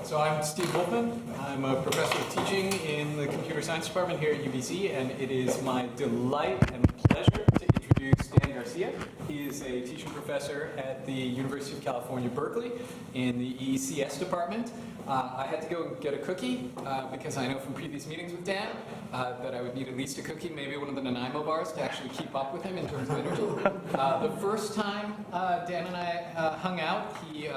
So I'm Steve Wolfman. I'm a professor of teaching in the computer science department here at UBC, and it is my delight and pleasure to introduce Dan Garcia. He is a teaching professor at the University of California, Berkeley in the ECS department. I had to go get a cookie because I know from previous meetings with Dan that I would need at least a cookie, maybe one of the Nanaimo bars to actually keep up with him in terms of energy. The first time Dan and I hung out, he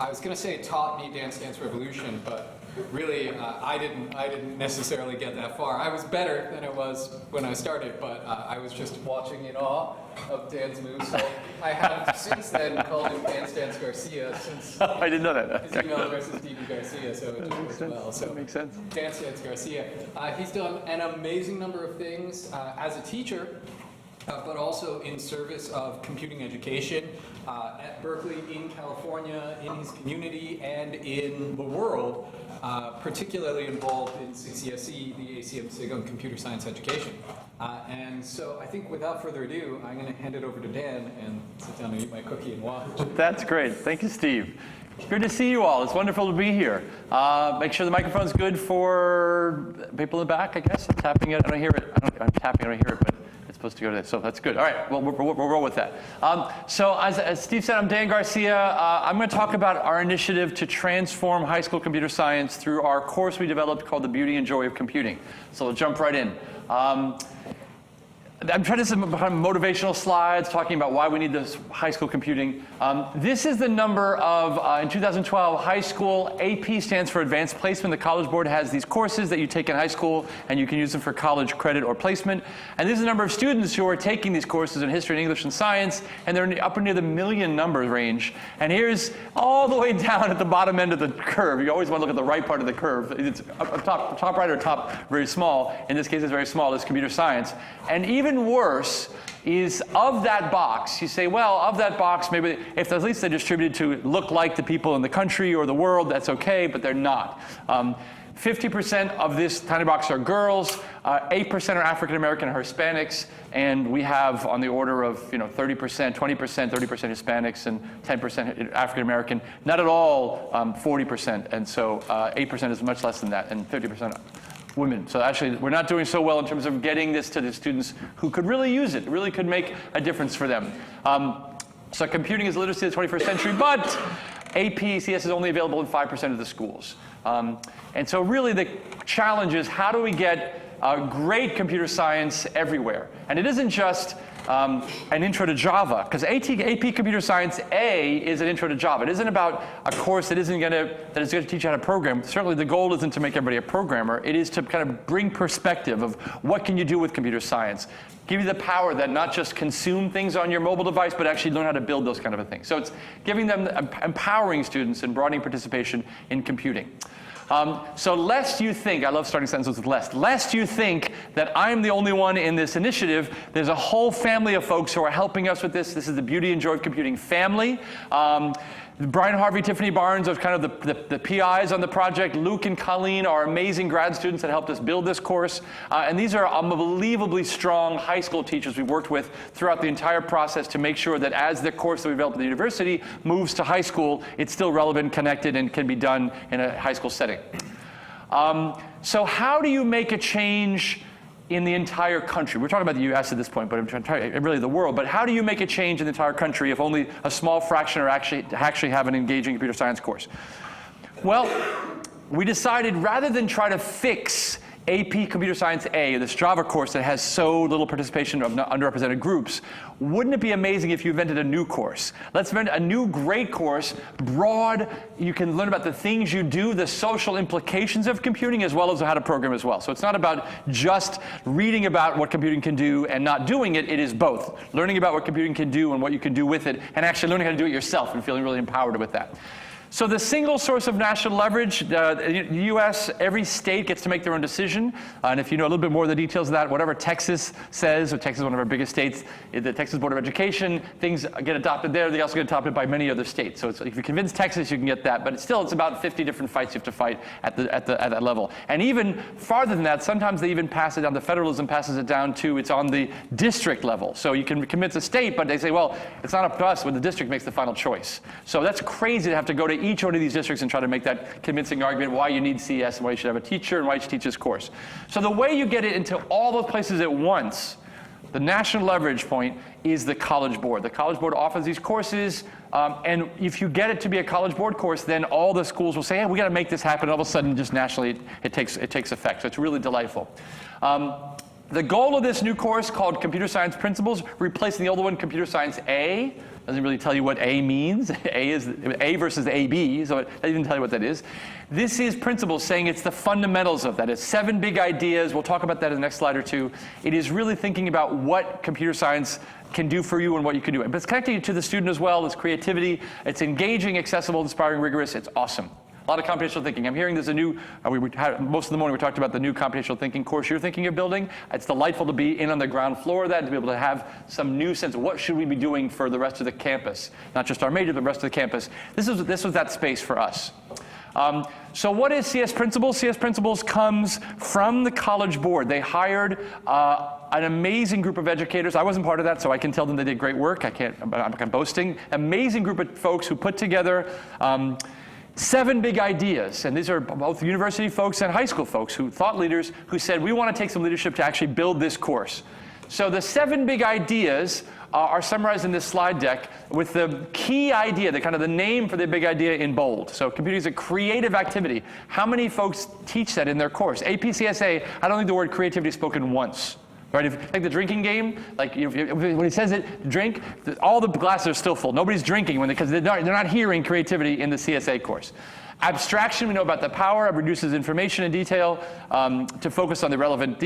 I was going to say taught me Dance Dance Revolution, but really I didn't necessarily get that far. I was better than I was when I started, but I was just watching in awe of Dan's moves. So I have since then called him Dance Dance Garcia since I didn't know that. his email address is DB Garcia, so it just works well. So that makes sense. Dance Dance Garcia. He's done an amazing number of things as a teacher, but also in service of computing education at Berkeley, in California, in his community, and in the world, particularly involved in CCSE, the ACM SIG on computer science education. And so I think without further ado, I'm going to hand it over to Dan and sit down and eat my cookie and watch. That's great. Thank you, Steve. Good to see you all. It's wonderful to be here. Make sure the microphone's good for people in the back, I guess. I'm tapping it. I don't hear it. I'm tapping, I don't hear it, but it's supposed to go to that. So that's good. All right, we'll roll with that. So as Steve said, I'm Dan Garcia. I'm going to talk about our initiative to transform high school computer science through our course we developed called The Beauty and Joy of Computing. So we'll jump right in. I'm trying to some motivational slides talking about why we need this high school computing. This is the number of, in 2012, high school. AP stands for Advanced Placement. The College Board has these courses that you take in high school, and you can use them for college credit or placement. And this is the number of students who are taking these courses in history and English and science, and they're up near the million number range. And here's all the way down at the bottom end of the curve. You always want to look at the right part of the curve. It's up top right or top very small. In this case, it's very small. It's computer science. And even worse is of that box, you say, well, of that box, maybe if at least they're distributed to look like the people in the country or the world, that's okay, but they're not. 50% of this tiny box are girls, 8% are African American or Hispanics, and we have on the order of 30%, 20%, 30% Hispanics, and 10% African American. Not at all 40%, and so 8% is much less than that, and 50% women. So actually, we're not doing so well in terms of getting this to the students who could really use it, really could make a difference for them. So computing is literacy of the 21st century, but AP CS is only available in 5% of the schools. And so really the challenge is how do we get great computer science everywhere? And it isn't just an intro to Java, because AP Computer Science A is an intro to Java. It isn't about a course that is going to teach you how to program. Certainly the goal isn't to make everybody a programmer. It is to kind of bring perspective of what can you do with computer science. Give you the power that not just consume things on your mobile device, but actually learn how to build those kind of things. So it's giving them, empowering students and broadening participation in computing. So lest you think, I love starting sentences with lest you think that I'm the only one in this initiative, there's a whole family of folks who are helping us with this. This is the Beauty and Joy of Computing family. Brian Harvey, Tiffany Barnes are kind of the PIs on the project. Luke and Colleen are amazing grad students that helped us build this course. And these are unbelievably strong high school teachers we've worked with throughout the entire process to make sure that as the course that we developed at the university moves to high school, it's still relevant, connected, and can be done in a high school setting. So how do you make a change in the entire country? We're talking about the US at this point, but I'm trying really the world. But how do you make a change in the entire country if only a small fraction are actually have an engaging computer science course? Well, we decided rather than try to fix AP Computer Science A, this Java course that has so little participation of underrepresented groups, wouldn't it be amazing if you invented a new course? Let's invent a new great course, broad, you can learn about the things you do, the social implications of computing, as well as how to program as well. So it's not about just reading about what computing can do and not doing it, it is both. Learning about what computing can do and what you can do with it, and actually learning how to do it yourself and feeling really empowered with that. So the single source of national leverage, the US, every state gets to make their own decision. And if you know a little bit more of the details of that, whatever Texas says, or Texas is one of our biggest states, the Texas Board of Education, things get adopted there. They also get adopted by many other states. So if you convince Texas, you can get that. But it's about 50 different fights you have to fight at that level. And even farther than that, sometimes they even pass it down. The federalism passes it down to it's on the district level. So you can convince a state, but they say, well, it's not up to us when the district makes the final choice. So that's crazy to have to go to each one of these districts and try to make that convincing argument why you need CS and why you should have a teacher and why you should teach this course. So the way you get it into all those places at once, the national leverage point, is the College Board. The College Board offers these courses, and if you get it to be a College Board course, then all the schools will say, hey, we got to make this happen. All of a sudden, just nationally, it takes effect. So it's really delightful. The goal of this new course, called Computer Science Principles, replacing the older one, Computer Science A. Doesn't really tell you what A means. A is A versus AB, so it doesn't even tell you what that is. This is principles, saying it's the fundamentals of that. It's 7 big ideas. We'll talk about that in the next slide or two. It is really thinking about what computer science can do for you and what you can do. But it's connecting it to the student as well. It's creativity. It's engaging, accessible, inspiring, rigorous. It's awesome. A lot of computational thinking. I'm hearing there's a new, most of the morning we talked about the new computational thinking course you're thinking of building. It's delightful to be in on the ground floor of that, to be able to have some new sense of what should we be doing for the rest of the campus. Not just our major, but the rest of the campus. This was that space for us. So what is CS Principles? CS Principles comes from the College Board. They hired an amazing group of educators. I wasn't part of that, so I can tell them they did great work. I'm not boasting. Amazing group of folks who put together 7 big ideas, and these are both university folks and high school folks, thought leaders, who said, we want to take some leadership to actually build this course. So the 7 big ideas are summarized in this slide deck with the key idea, the name for the big idea in bold. So computing is a creative activity. How many folks teach that in their course? APCSA, I don't think the word creativity is spoken once. Right? If like the drinking game, like when he says it, drink, all the glasses are still full. Nobody's drinking because they're not hearing creativity in the CSA course. Abstraction, we know about the power. It reduces information in detail to focus on the relevant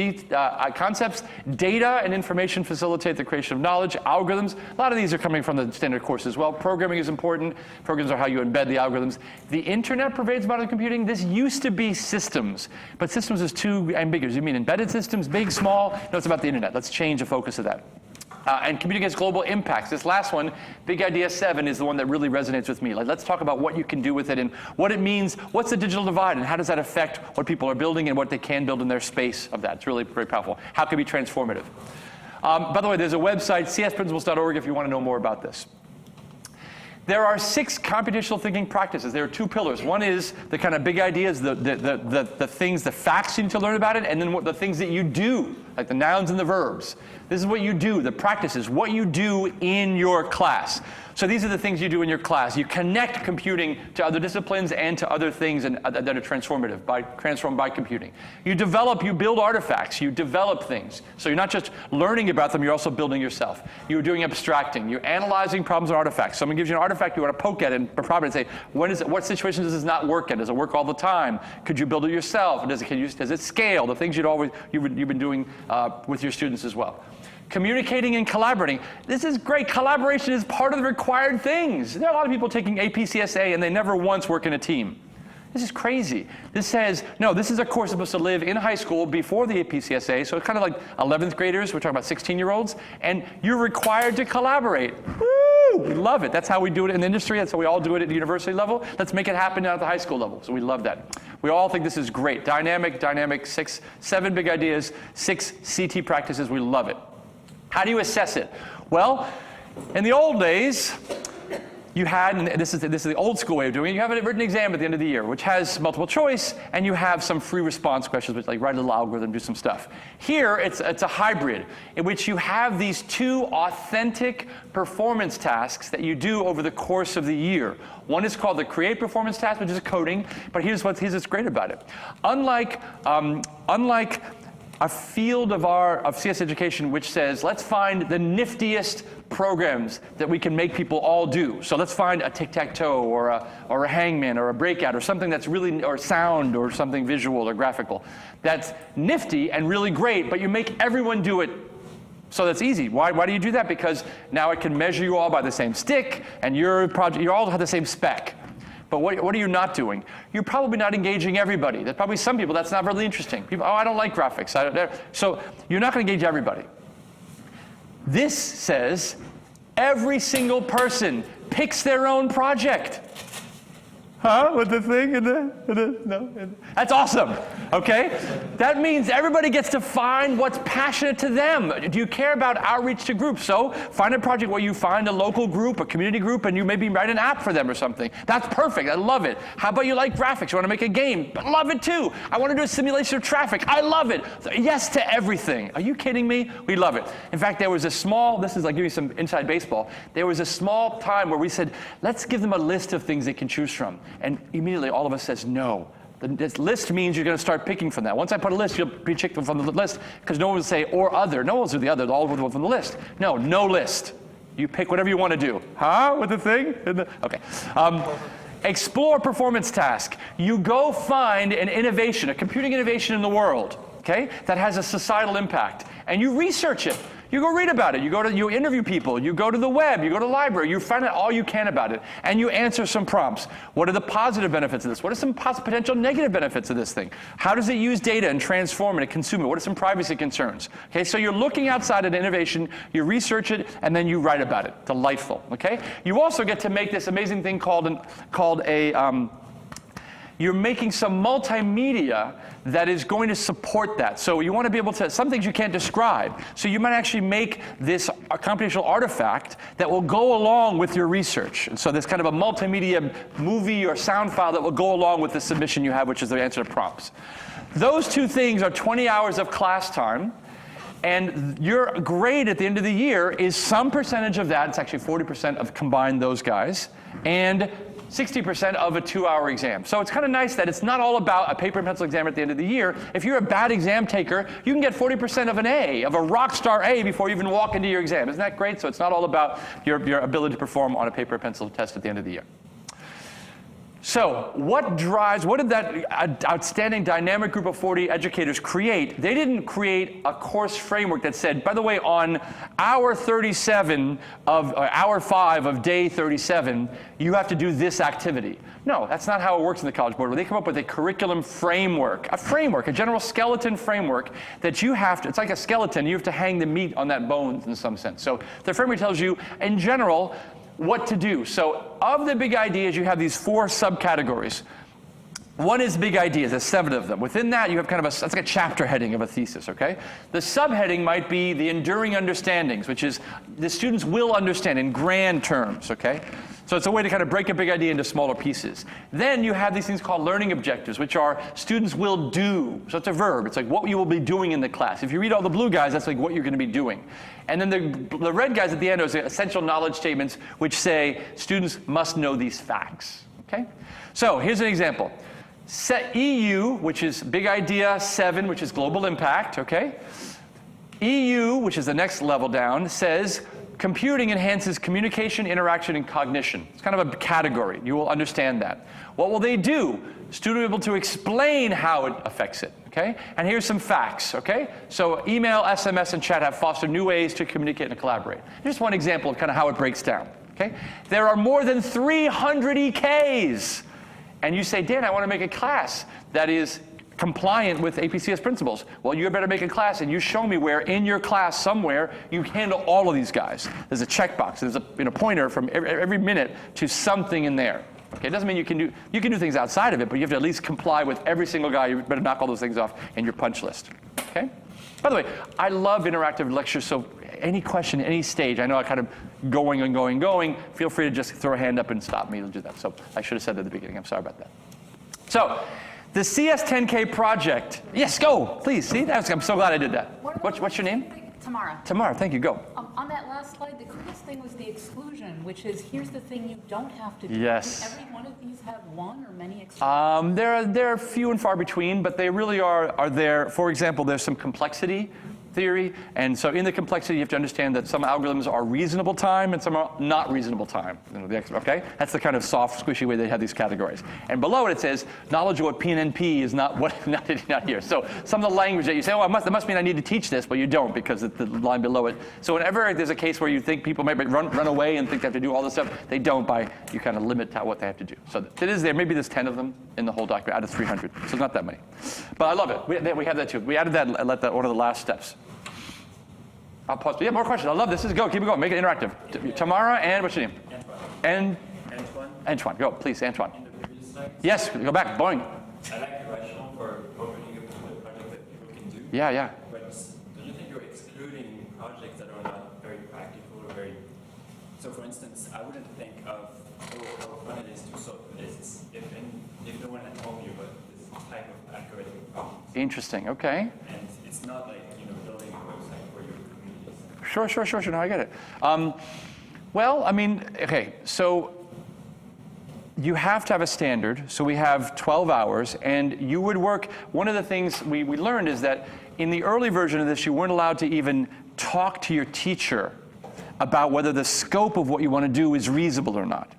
concepts. Data and information facilitate the creation of knowledge. Algorithms, a lot of these are coming from the standard course as well. Programming is important. Programs are how you embed the algorithms. The internet pervades modern computing. This used to be systems, but systems is too ambiguous. You mean embedded systems, big, small? No, it's about the internet. Let's change the focus of that. And computing has global impacts. This last one, big idea 7, is the one that really resonates with me. Like, let's talk about what you can do with it and what it means. What's the digital divide and how does that affect what people are building and what they can build in their space of that? It's really very powerful. How can it be transformative? By the way, there's a website, csprinciples.org, if you want to know more about this. There are 6 computational thinking practices. There are 2 pillars. One is the kind of big ideas, the things, the facts you need to learn about it, and then the things that you do, like the nouns and the verbs. This is what you do, the practices, what you do in your class. So these are the things you do in your class. You connect computing to other disciplines and to other things that are transformative, transformed by computing. You build artifacts, you develop things. So you're not just learning about them, you're also building yourself. You're doing abstracting, you're analyzing problems and artifacts. Someone gives you an artifact you want to poke at and probably say, what situations does this not work in? Does it work all the time? Could you build it yourself? Does it scale? The things you've been doing with your students as well. Communicating and collaborating. This is great. Collaboration is part of the required things. There are a lot of people taking APCSA and they never once work in a team. This is crazy. This says, no, this is a course supposed to live in high school before the APCSA, so it's kind of like 11th graders, we're talking about 16-year-olds, and you're required to collaborate. Woo! We love it. That's how we do it in the industry. That's how we all do it at the university level. Let's make it happen now at the high school level. So we love that. We all think this is great. Dynamic, 7 big ideas, 6 CT practices. We love it. How do you assess it? Well, in the old days, you had, and this is the old school way of doing it, you have a written exam at the end of the year, which has multiple choice, and you have some free response questions, which like write a little algorithm, do some stuff. Here, it's a hybrid, in which you have these 2 authentic performance tasks that you do over the course of the year. One is called the create performance task, which is coding, but here's what's great about it. Unlike a field of CS education which says, let's find the niftiest programs that we can make people all do. So let's find a tic-tac-toe or a hangman or a breakout or something that's really, or sound or something visual or graphical. That's nifty and really great, but you make everyone do it. So that's easy. Why do you do that? Because now it can measure you all by the same stick and your project, you all have the same spec. But what are you not doing? You're probably not engaging everybody. There's probably some people that's not really interesting. People, I don't like graphics. So you're not going to engage everybody. This says every single person picks their own project. Huh? With the thing and no. That's awesome. Okay? That means everybody gets to find what's passionate to them. Do you care about outreach to groups? So find a project where you find a local group, a community group, and you maybe write an app for them or something. That's perfect. I love it. How about you like graphics? You want to make a game? I love it too. I want to do a simulation of traffic. I love it. So yes to everything. Are you kidding me? We love it. In fact, there was a small, this is like giving you some inside baseball, there was a small time where we said, let's give them a list of things they can choose from. And immediately all of us says no. This list means you're going to start picking from that. Once I put a list, you'll be picked from the list because no one will say or other. No one will do the other. All will go from the list. No list. You pick whatever you want to do. Huh? With the thing? Okay. Explore performance task. You go find an innovation, a computing innovation in the world, okay, that has a societal impact, and you research it. You go read about it. You interview people. You go to the web. You go to the library. You find out all you can about it, and you answer some prompts. What are the positive benefits of this? What are some potential negative benefits of this thing? How does it use data and transform it and consume it? What are some privacy concerns? Okay, so you're looking outside at innovation. You research it, and then you write about it. Delightful. Okay. You also get to make this amazing thing you're making some multimedia that is going to support that. So you want to be able to, some things you can't describe. So you might actually make this a computational artifact that will go along with your research. And so there's kind of a multimedia movie or sound file that will go along with the submission you have, which is the answer to prompts. Those two things are 20 hours of class time. And your grade at the end of the year is some percentage of that. It's actually 40% of combined those guys. And 60% of a 2-hour exam. So it's kind of nice that it's not all about a paper and pencil exam at the end of the year. If you're a bad exam taker, you can get 40% of an A, of a rock star A, before you even walk into your exam. Isn't that great? So it's not all about your ability to perform on a paper and pencil test at the end of the year. So what did that outstanding dynamic group of 40 educators create? They didn't create a course framework that said, by the way, on hour 5 of day 37, you have to do this activity. No, that's not how it works in the College Board. They come up with a curriculum framework, a general skeleton framework that you have to, it's like a skeleton, you have to hang the meat on that bone in some sense. So the framework tells you, in general, what to do. So of the big ideas, you have these 4 subcategories. One is big ideas, there's 7 of them. Within that, you have kind of that's like a chapter heading of a thesis, okay? The subheading might be the enduring understandings, which is the students will understand in grand terms, okay? So it's a way to kind of break a big idea into smaller pieces. Then you have these things called learning objectives, which are students will do. So it's a verb. It's like what you will be doing in the class. If you read all the blue guys, that's like what you're going to be doing. And then the red guys at the end are essential knowledge statements, which say students must know these facts, okay? So here's an example. Set EU, which is big idea, 7, which is global impact, okay? EU, which is the next level down, says computing enhances communication, interaction, and cognition. It's kind of a category. You will understand that. What will they do? Student will be able to explain how it affects it, okay? And here's some facts, okay? So email, SMS, and chat have fostered new ways to communicate and collaborate. Just one example of kind of how it breaks down, okay? There are more than 300 EKs. And you say, Dan, I want to make a class that is compliant with APCS principles. Well, you better make a class, and you show me where in your class somewhere you handle all of these guys. There's a checkbox. There's a pointer from every minute to something in there. Okay, it doesn't mean you can do things outside of it, but you have to at least comply with every single guy. You better knock all those things off in your punch list. Okay? By the way, I love interactive lectures, so any question, any stage, I know I'm kind of going, feel free to just throw a hand up and stop me. You'll do that. So I should have said that at the beginning. I'm sorry about that. So the CS10K project. Yes, go, please. See, I'm so glad I did that. What's your name? Tamara. Tamara, thank you. Go. On that last slide, the coolest thing was the exclusion, which is here's the thing you don't have to do. Yes. Does every one of these have one or many exclusions? They're few and far between, but they really are there. For example, there's some complexity theory, and so in the complexity you have to understand that some algorithms are reasonable time and some are not reasonable time. Okay? That's the kind of soft, squishy way they have these categories. And below it says knowledge of what PNNP is not here. So some of the language that you say, oh, that must mean I need to teach this, but you don't because of the line below it. So whenever there's a case where you think people might run away and think they have to do all this stuff, they don't you kind of limit what they have to do. So it is there. Maybe there's 10 of them in the whole document out of 300. So it's not that many. But I love it. We have that too. We added that and let that one of the last steps. I'll pause. Yeah, more questions. I love this. Keep it going. Make it interactive. Tamara and what's your name? Antoine. Antoine. Go, please, Antoine. In the previous slides? Yes, go back, boing. I like the rationale for opening up to the project that people can do. Yeah. But don't you think you're excluding projects that are not very practical or very... So for instance, I wouldn't think of how fun it is to solve lists if no one had told you about this type of algorithm problem. Interesting, okay. And it's not like, building a website for your communities. Sure, no, I get it. Well, I mean, okay, so you have to have a standard. So we have 12 hours, and you would work, one of the things we learned is that in the early version of this, you weren't allowed to even talk to your teacher about whether the scope of what you want to do is reasonable or not.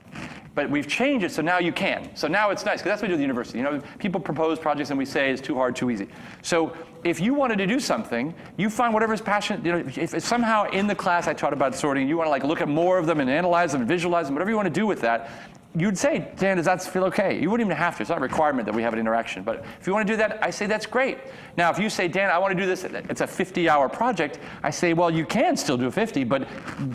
But we've changed it, so now you can. So now it's nice, because that's what we do at the university. People propose projects and we say it's too hard, too easy. So if you wanted to do something, you find whatever's passionate. If somehow in the class I taught about sorting, you want to look at more of them and analyze them and visualize them, whatever you want to do with that, you'd say, Dan, does that feel okay? You wouldn't even have to. It's not a requirement that we have an interaction. But if you want to do that, I say that's great. Now, if you say, Dan, I want to do this, it's a 50-hour project, I say, well, you can still do 50, but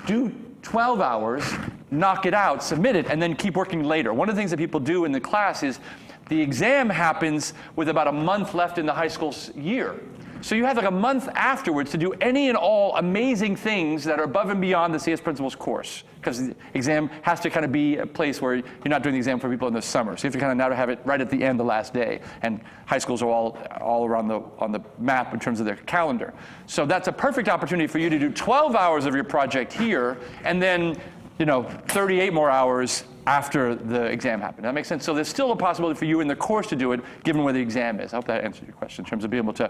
do 12 hours, knock it out, submit it, and then keep working later. One of the things that people do in the class is the exam happens with about a month left in the high school year. So you have a month afterwards to do any and all amazing things that are above and beyond the CS Principles course, because the exam has to kind of be a place where you're not doing the exam for people in the summer. So you have to kind of now have it right at the end, the last day. And high schools are all around on the map in terms of their calendar. So that's a perfect opportunity for you to do 12 hours of your project here, and then 38 more hours after the exam happened. That makes sense? So there's still a possibility for you in the course to do it, given where the exam is. I hope that answered your question in terms of being able to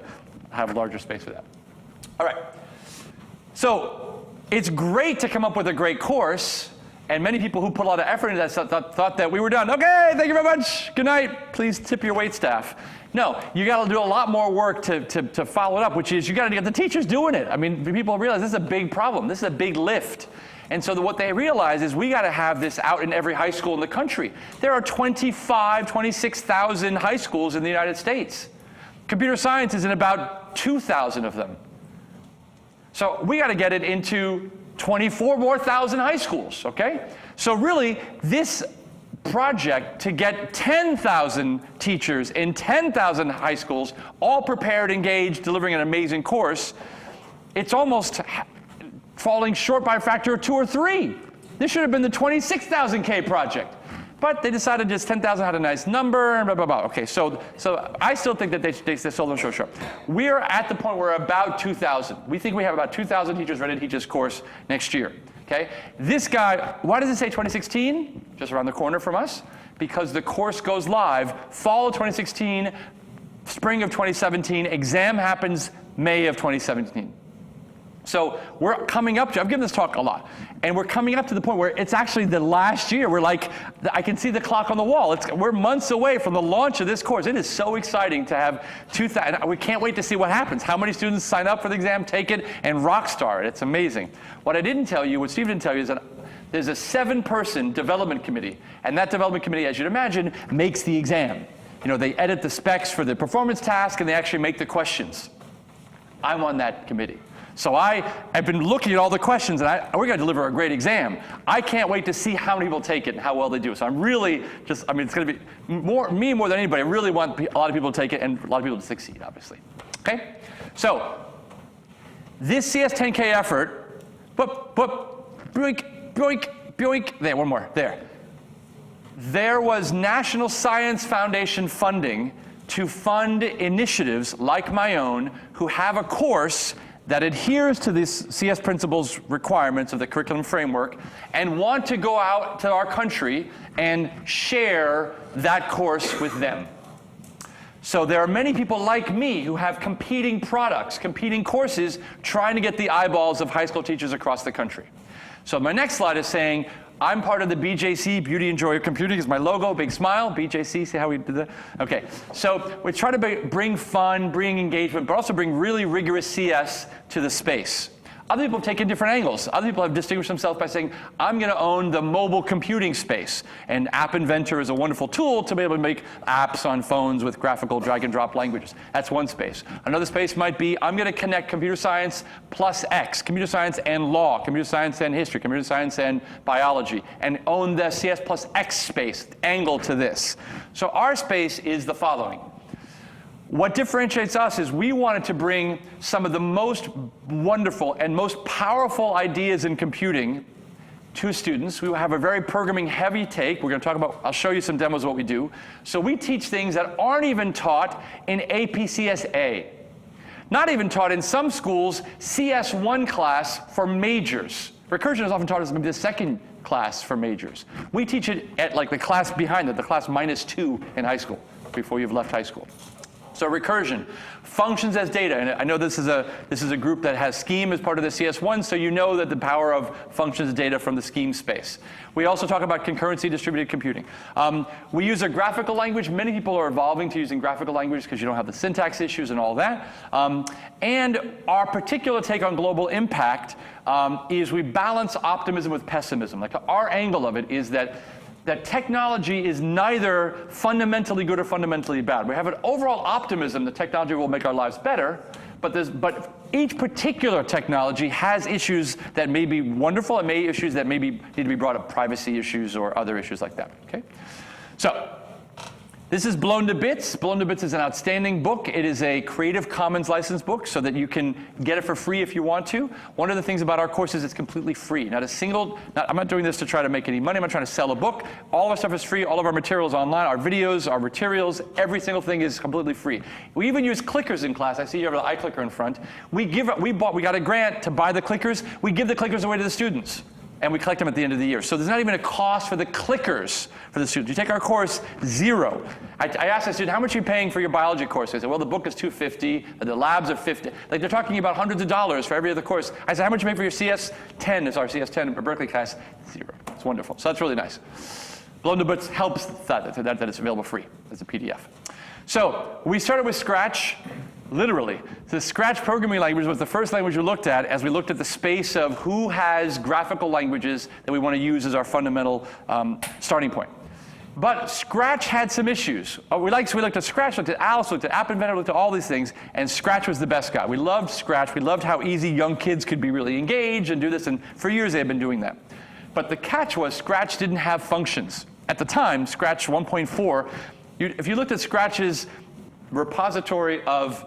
have larger space for that. All right. So it's great to come up with a great course, and many people who put a lot of effort into that thought that we were done. Okay, thank you very much. Good night. Please tip your wait staff. No, you got to do a lot more work to follow it up, which is you got to get the teachers doing it. I mean, people realize this is a big problem. This is a big lift. And so what they realize is we got to have this out in every high school in the country. There are 26,000 high schools in the United States. Computer science is in about 2,000 of them. So we got to get it into 24,000 more high schools, okay? So really, this project to get 10,000 teachers in 10,000 high schools, all prepared, engaged, delivering an amazing course, it's almost falling short by a factor of 2 or 3. This should have been the 26,000 K project. But they decided just 10,000 had a nice number, and blah, blah, blah. Okay, so I still think that they sold them short. We're at the point where we're about 2,000. We think we have about 2,000 teachers ready to teach this course next year. Okay? This guy, why does it say 2016? Just around the corner from us. Because the course goes live fall of 2016, spring of 2017. Exam happens May of 2017. So we're coming up to, I've given this talk a lot, and we're coming up to the point where it's actually the last year. We're like, I can see the clock on the wall. We're months away from the launch of this course. It is so exciting to have 2,000. We can't wait to see what happens. How many students sign up for the exam, take it, and rock star it. It's amazing. What I didn't tell you, what Steve didn't tell you, is that there's a 7-person development committee, and that development committee, as you'd imagine, makes the exam. They edit the specs for the performance task, and they actually make the questions. I'm on that committee. So I've been looking at all the questions, and we're going to deliver a great exam. I can't wait to see how many people take it and how well they do. So I'm really it's going to be more than anybody. I really want a lot of people to take it and a lot of people to succeed, obviously. Okay? So this CS10K effort, boink, there, one more, there. There was National Science Foundation funding to fund initiatives like my own who have a course that adheres to these CS Principles requirements of the curriculum framework and want to go out to our country and share that course with them. So there are many people like me who have competing products, competing courses, trying to get the eyeballs of high school teachers across the country. So my next slide is saying, I'm part of the BJC, Beauty Enjoy Computing is my logo, big smile, BJC, see how we did that? Okay, so we try to bring fun, bring engagement, but also bring really rigorous CS to the space. Other people have taken different angles. Other people have distinguished themselves by saying, I'm going to own the mobile computing space. And App Inventor is a wonderful tool to be able to make apps on phones with graphical drag and drop languages. That's one space. Another space might be, I'm going to connect computer science plus X, computer science and law, computer science and history, computer science and biology, and own the CS plus X space angle to this. So our space is the following. What differentiates us is we wanted to bring some of the most wonderful and most powerful ideas in computing to students. We have a very programming heavy take. We're going to talk about, I'll show you some demos of what we do. So we teach things that aren't even taught in APCSA. Not even taught in some schools, CS1 class for majors. Recursion is often taught as maybe the second class for majors. We teach it at like the class behind it, the class -2 in high school, before you've left high school. So recursion, functions as data, and I know this is a group that has scheme as part of the CS1, so you know that the power of functions as data from the scheme space. We also talk about concurrency distributed computing. We use a graphical language. Many people are evolving to using graphical language because you don't have the syntax issues and all that. And our particular take on global impact is we balance optimism with pessimism. Like our angle of it is that technology is neither fundamentally good or fundamentally bad. We have an overall optimism that technology will make our lives better, but each particular technology has issues that may be wonderful and issues that maybe need to be brought up, privacy issues or other issues like that, okay? So, this is Blown to Bits. Blown to Bits is an outstanding book. It is a Creative Commons licensed book so that you can get it for free if you want to. One of the things about our course is it's completely free. I'm not doing this to try to make any money. I'm not trying to sell a book. All our stuff is free. All of our materials online, our videos, our materials, every single thing is completely free. We even use clickers in class. I see you have the iClicker in front. We got a grant to buy the clickers. We give the clickers away to the students. And we collect them at the end of the year. So there's not even a cost for the clickers for the students. You take our course, $0. I asked the student, how much are you paying for your biology course? They said, well, the book is $250, the labs are $50. Like they're talking about hundreds of dollars for every other course. I said, how much do you pay for your CS10? It's our CS10 Berkeley class, $0. It's wonderful. So that's really nice. Blown to Bits helps that it's available free as a PDF. So we started with Scratch. Literally. The Scratch programming language was the first language we looked at as we looked at the space of who has graphical languages that we want to use as our fundamental starting point. But Scratch had some issues. So we looked at Scratch, looked at Alice, looked at App Inventor, looked at all these things, and Scratch was the best guy. We loved Scratch. We loved how easy young kids could be really engaged and do this, and for years they had been doing that. But the catch was Scratch didn't have functions. At the time, Scratch 1.4, if you looked at Scratch's repository of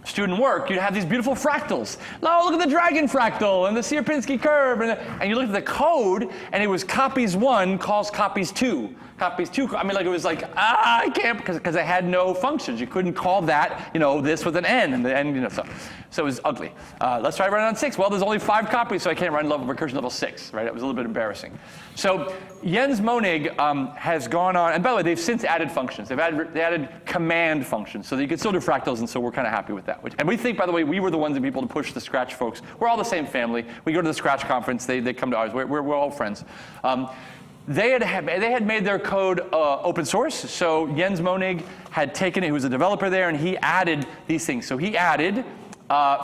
student work, you'd have these beautiful fractals. Oh, look at the dragon fractal and the Sierpinski curve. And you look at the code, and it was copies 1 calls copies 2. Copies 2, I mean, like it was like, I can't, because it had no functions. You couldn't call that, this with an N, and the N, so it was ugly. Let's try to run it on 6. Well, there's only 5 copies, so I can't run recursion level 6, right? It was a little bit embarrassing. So Jens Monig has gone on, and by the way, they've since added functions. They added command functions, so that you can still do fractals, and so we're kind of happy with that. And we think, by the way, we were the ones and people to push the Scratch folks. We're all the same family. We go to the Scratch conference. They come to ours. We're all friends. They had made their code open source, so Jens Monig had taken it, he was a developer there, and he added these things. So he added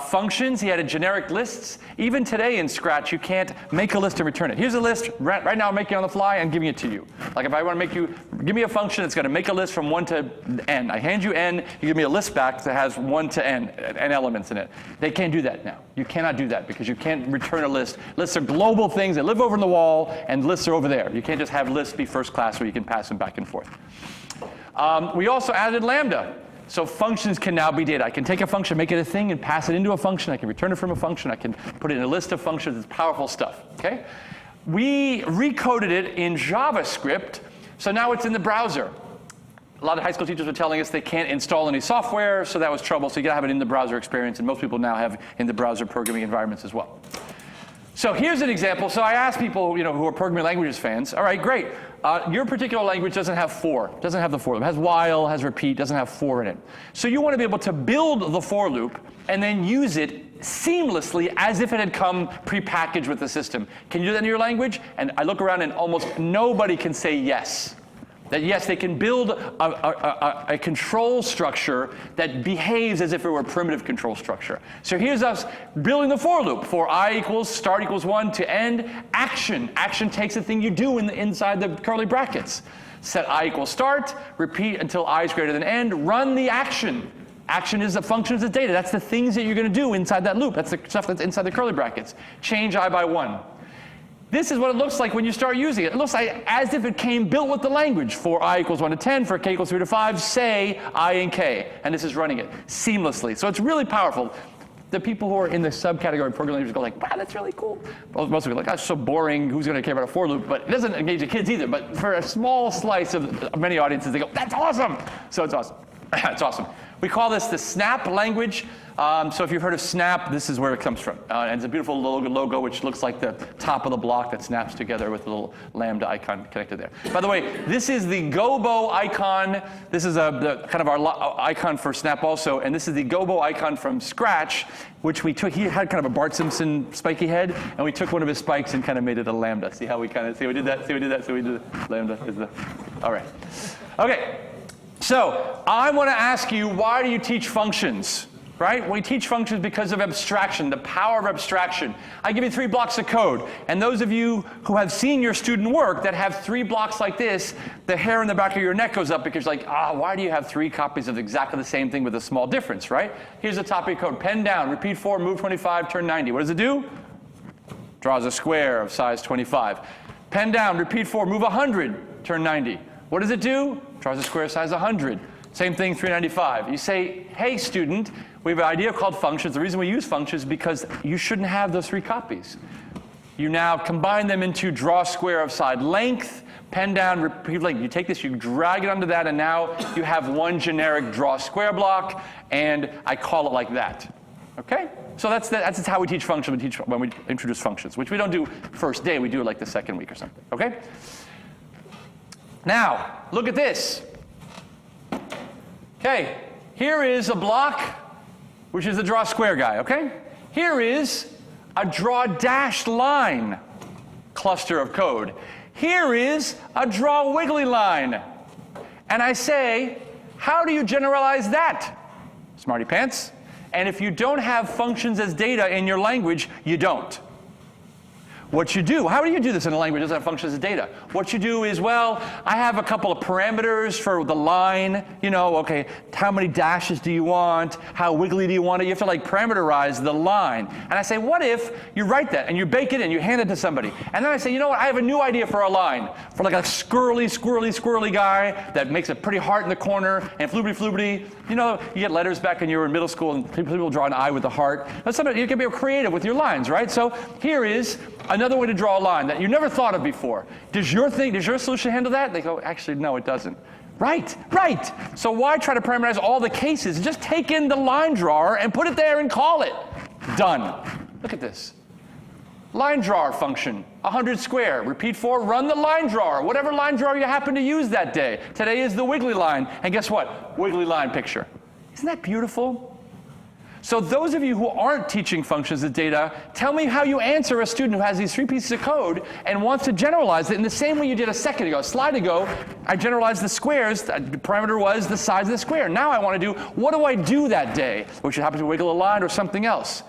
functions, he added generic lists. Even today in Scratch, you can't make a list and return it. Here's a list, right now I'm making it on the fly and giving it to you. Like if I want to give me a function that's going to make a list from 1 to n. I hand you n, you give me a list back that has 1 to n elements in it. They can't do that now. You cannot do that because you can't return a list. Lists are global things that live over in the wall, and lists are over there. You can't just have lists be first class where you can pass them back and forth. We also added lambda. So functions can now be data. I can take a function, make it a thing, and pass it into a function. I can return it from a function. I can put it in a list of functions. It's powerful stuff, okay? We recoded it in JavaScript, so now it's in the browser. A lot of high school teachers were telling us they can't install any software, so that was trouble. So you gotta have an in-the-browser experience, and most people now have in-the-browser programming environments as well. So here's an example. So I asked people, who are programming languages fans, all right, great. Your particular language doesn't have for, doesn't have the for loop. It has while, has repeat, doesn't have for in it. So you want to be able to build the for loop and then use it seamlessly as if it had come prepackaged with the system. Can you do that in your language? And I look around and almost nobody can say yes. That yes, they can build a control structure that behaves as if it were a primitive control structure. So here's us building the for loop. For I equals start equals 1 to end action. Action takes the thing you do inside the curly brackets. Set I equals start, repeat until I is greater than end, run the action. Action is the functions of data. That's the things that you're going to do inside that loop. That's the stuff that's inside the curly brackets. Change I by 1. This is what it looks like when you start using it. It looks like as if it came built with the language. For I equals 1 to 10, for k equals 3 to 5, say I and k. And this is running it seamlessly. So it's really powerful. The people who are in the subcategory of programming languages go like, wow, that's really cool. Well, most people are like, that's so boring. Who's going to care about a for loop? But it doesn't engage the kids either. But for a small slice of many audiences, they go, that's awesome. So it's awesome. It's awesome. We call this the Snap language. So if you've heard of Snap, this is where it comes from. And it's a beautiful logo which looks like the top of the block that snaps together with a little lambda icon connected there. By the way, this is the Gobo icon. This is the kind of our icon for Snap also. And this is the Gobo icon from scratch, which we took. He had kind of a Bart Simpson spiky head, and we took one of his spikes and kind of made it a lambda. See how we kind of, see we did that, see we did that, see we did the lambda is the, all right. Okay. So I want to ask you, why do you teach functions? Right? We teach functions because of abstraction, the power of abstraction. I give you 3 blocks of code, and those of you who have seen your student work that have 3 blocks like this, the hair in the back of your neck goes up because you're like, why do you have 3 copies of exactly the same thing with a small difference, right? Here's the top of your code. Pen down, repeat 4, move 25, turn 90. What does it do? Draws a square of size 25. Pen down, repeat 4, move 100, turn 90. What does it do? Draws a square of size 100. Same thing, 395. You say, hey, student, we have an idea called functions. The reason we use functions is because you shouldn't have those 3 copies. You now combine them into draw square of side length, pen down, repeat length. You take this, you drag it onto that, and now you have one generic draw square block, and I call it like that. Okay? So that's how we teach functions. When we introduce functions, which we don't do first day. We do it like the second week or something. Okay? Now, look at this. Okay, here is a block, which is the draw square guy, okay? Here is a draw dashed line cluster of code. Here is a draw wiggly line. And I say, how do you generalize that? Smarty pants. And if you don't have functions as data in your language, you don't. What you do, how do you do this in a language that doesn't have functions as data? What you do is, well, I have a couple of parameters for the line. You know, okay, how many dashes do you want? How wiggly do you want it? You have to like parameterize the line. And I say, what if you write that and you bake it in, you hand it to somebody. And then I say, you know what, I have a new idea for a line. For like a squirrely guy that makes a pretty heart in the corner and floobity. You know, you get letters back when you were in middle school and people draw an eye with a heart. But somebody, you can be creative with your lines, right? So here is another way to draw a line that you never thought of before. Does your solution handle that? They go, actually, no, it doesn't. Right. So why try to parameterize all the cases? Just take in the line drawer and put it there and call it. Done. Look at this. Line drawer function, 100 square. Repeat 4, run the line drawer. Whatever line drawer you happen to use that day. Today is the wiggly line. And guess what? Wiggly line picture. Isn't that beautiful? So those of you who aren't teaching functions as data, tell me how you answer a student who has these 3 pieces of code and wants to generalize it in the same way you did a slide ago. I generalized the squares. The parameter was the size of the square. Now I want to do, what do I do that day? Which happens to wiggle a line or something else.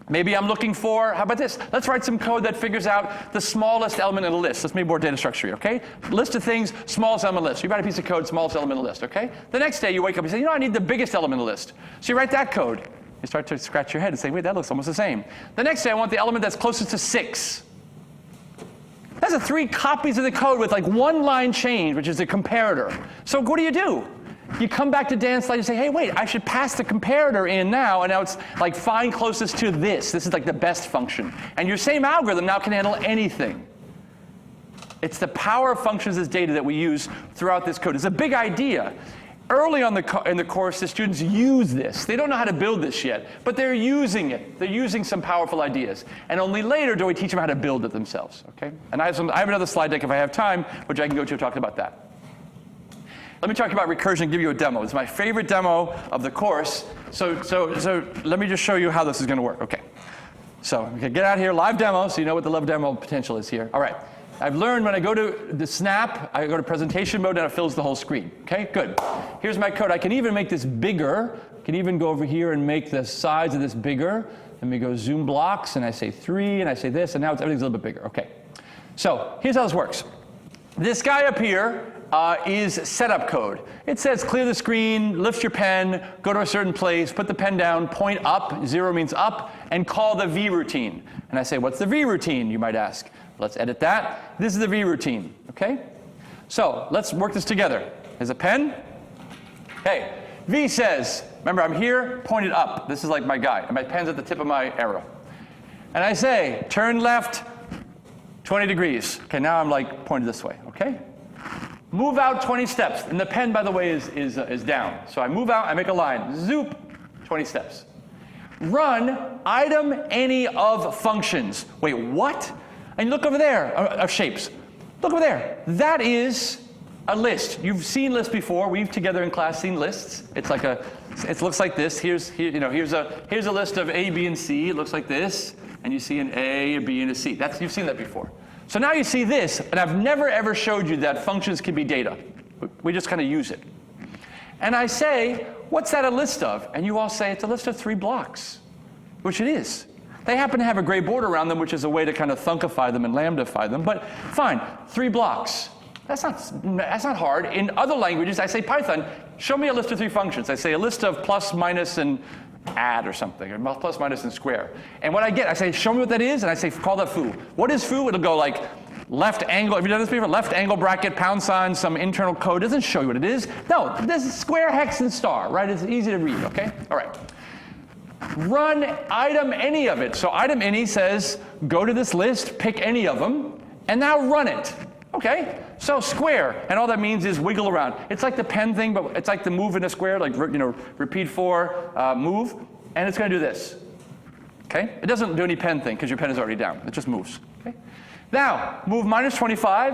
Maybe I'm looking for, how about this? Let's write some code that figures out the smallest element in a list. Let's make more data structure here, okay? List of things, smallest element list. You write a piece of code, smallest element in the list, okay? The next day you wake up and say, you know, I need the biggest element in the list. So you write that code. You start to scratch your head and say, wait, that looks almost the same. The next day I want the element that's closest to 6. That's 3 copies of the code with like 1 line change, which is a comparator. So what do? You come back to Dan's slide and say, hey, wait, I should pass the comparator in now, and now it's like find closest to this. This is like the best function. And your same algorithm now can handle anything. It's the power of functions as data that we use throughout this code. It's a big idea. Early on in the course, the students use this. They don't know how to build this yet, but they're using it. They're using some powerful ideas. And only later do we teach them how to build it themselves, okay? And I have another slide deck if I have time, which I can go to talk about that. Let me talk about recursion and give you a demo. It's my favorite demo of the course. So let me just show you how this is going to work. Okay. So get out here, live demo, so you know what the live demo potential is here. All right. I've learned when I go to the snap, I go to presentation mode and it fills the whole screen. Okay, good. Here's my code. I can even make this bigger. I can even go over here and make the size of this bigger. Let me go zoom blocks, and I say 3, and I say this, and now everything's a little bit bigger. Okay. So here's how this works. This guy up here is setup code. It says clear the screen, lift your pen, go to a certain place, put the pen down, point up, 0 means up, and call the V routine. And I say, what's the V routine, you might ask? Let's edit that. This is the V routine, okay? So let's work this together. There's a pen. Okay, V says, remember I'm here, pointed up. This is like my guy, and my pen's at the tip of my arrow. And I say, turn left 20 degrees. Okay, now I'm like pointed this way, okay? Move out 20 steps. And the pen, by the way, is down. So I move out, I make a line, zoop, 20 steps. Run item any of functions. Wait, what? And look over there, of shapes. Look over there. That is a list. You've seen lists before. We've together in class seen lists. It's like it looks like this. Here's a list of A, B, and C. It looks like this. And you see an A, a B, and a C. You've seen that before. So now you see this, and I've never ever showed you that functions can be data. We just kind of use it. And I say, what's that a list of? And you all say, it's a list of 3 blocks, which it is. They happen to have a gray border around them, which is a way to kind of thunkify them and lambdafy them, but fine, 3 blocks. That's not hard. In other languages, I say, Python, show me a list of 3 functions. I say a list of plus, minus, and add or something, or plus, minus, and square. And what I get, I say, show me what that is, and I say, call that foo. What is foo? It'll go like left angle, have you done this before? Left angle bracket, pound sign, some internal code. It doesn't show you what it is. No, this is square, hex, and star, right? It's easy to read, okay? All right. Run item any of it. So item any says, go to this list, pick any of them, and now run it. Okay, so square, and all that means is wiggle around. It's like the pen thing, but it's like the move in a square, like repeat 4, move, and it's going to do this. Okay, it doesn't do any pen thing because your pen is already down. It just moves. Okay, now move minus 25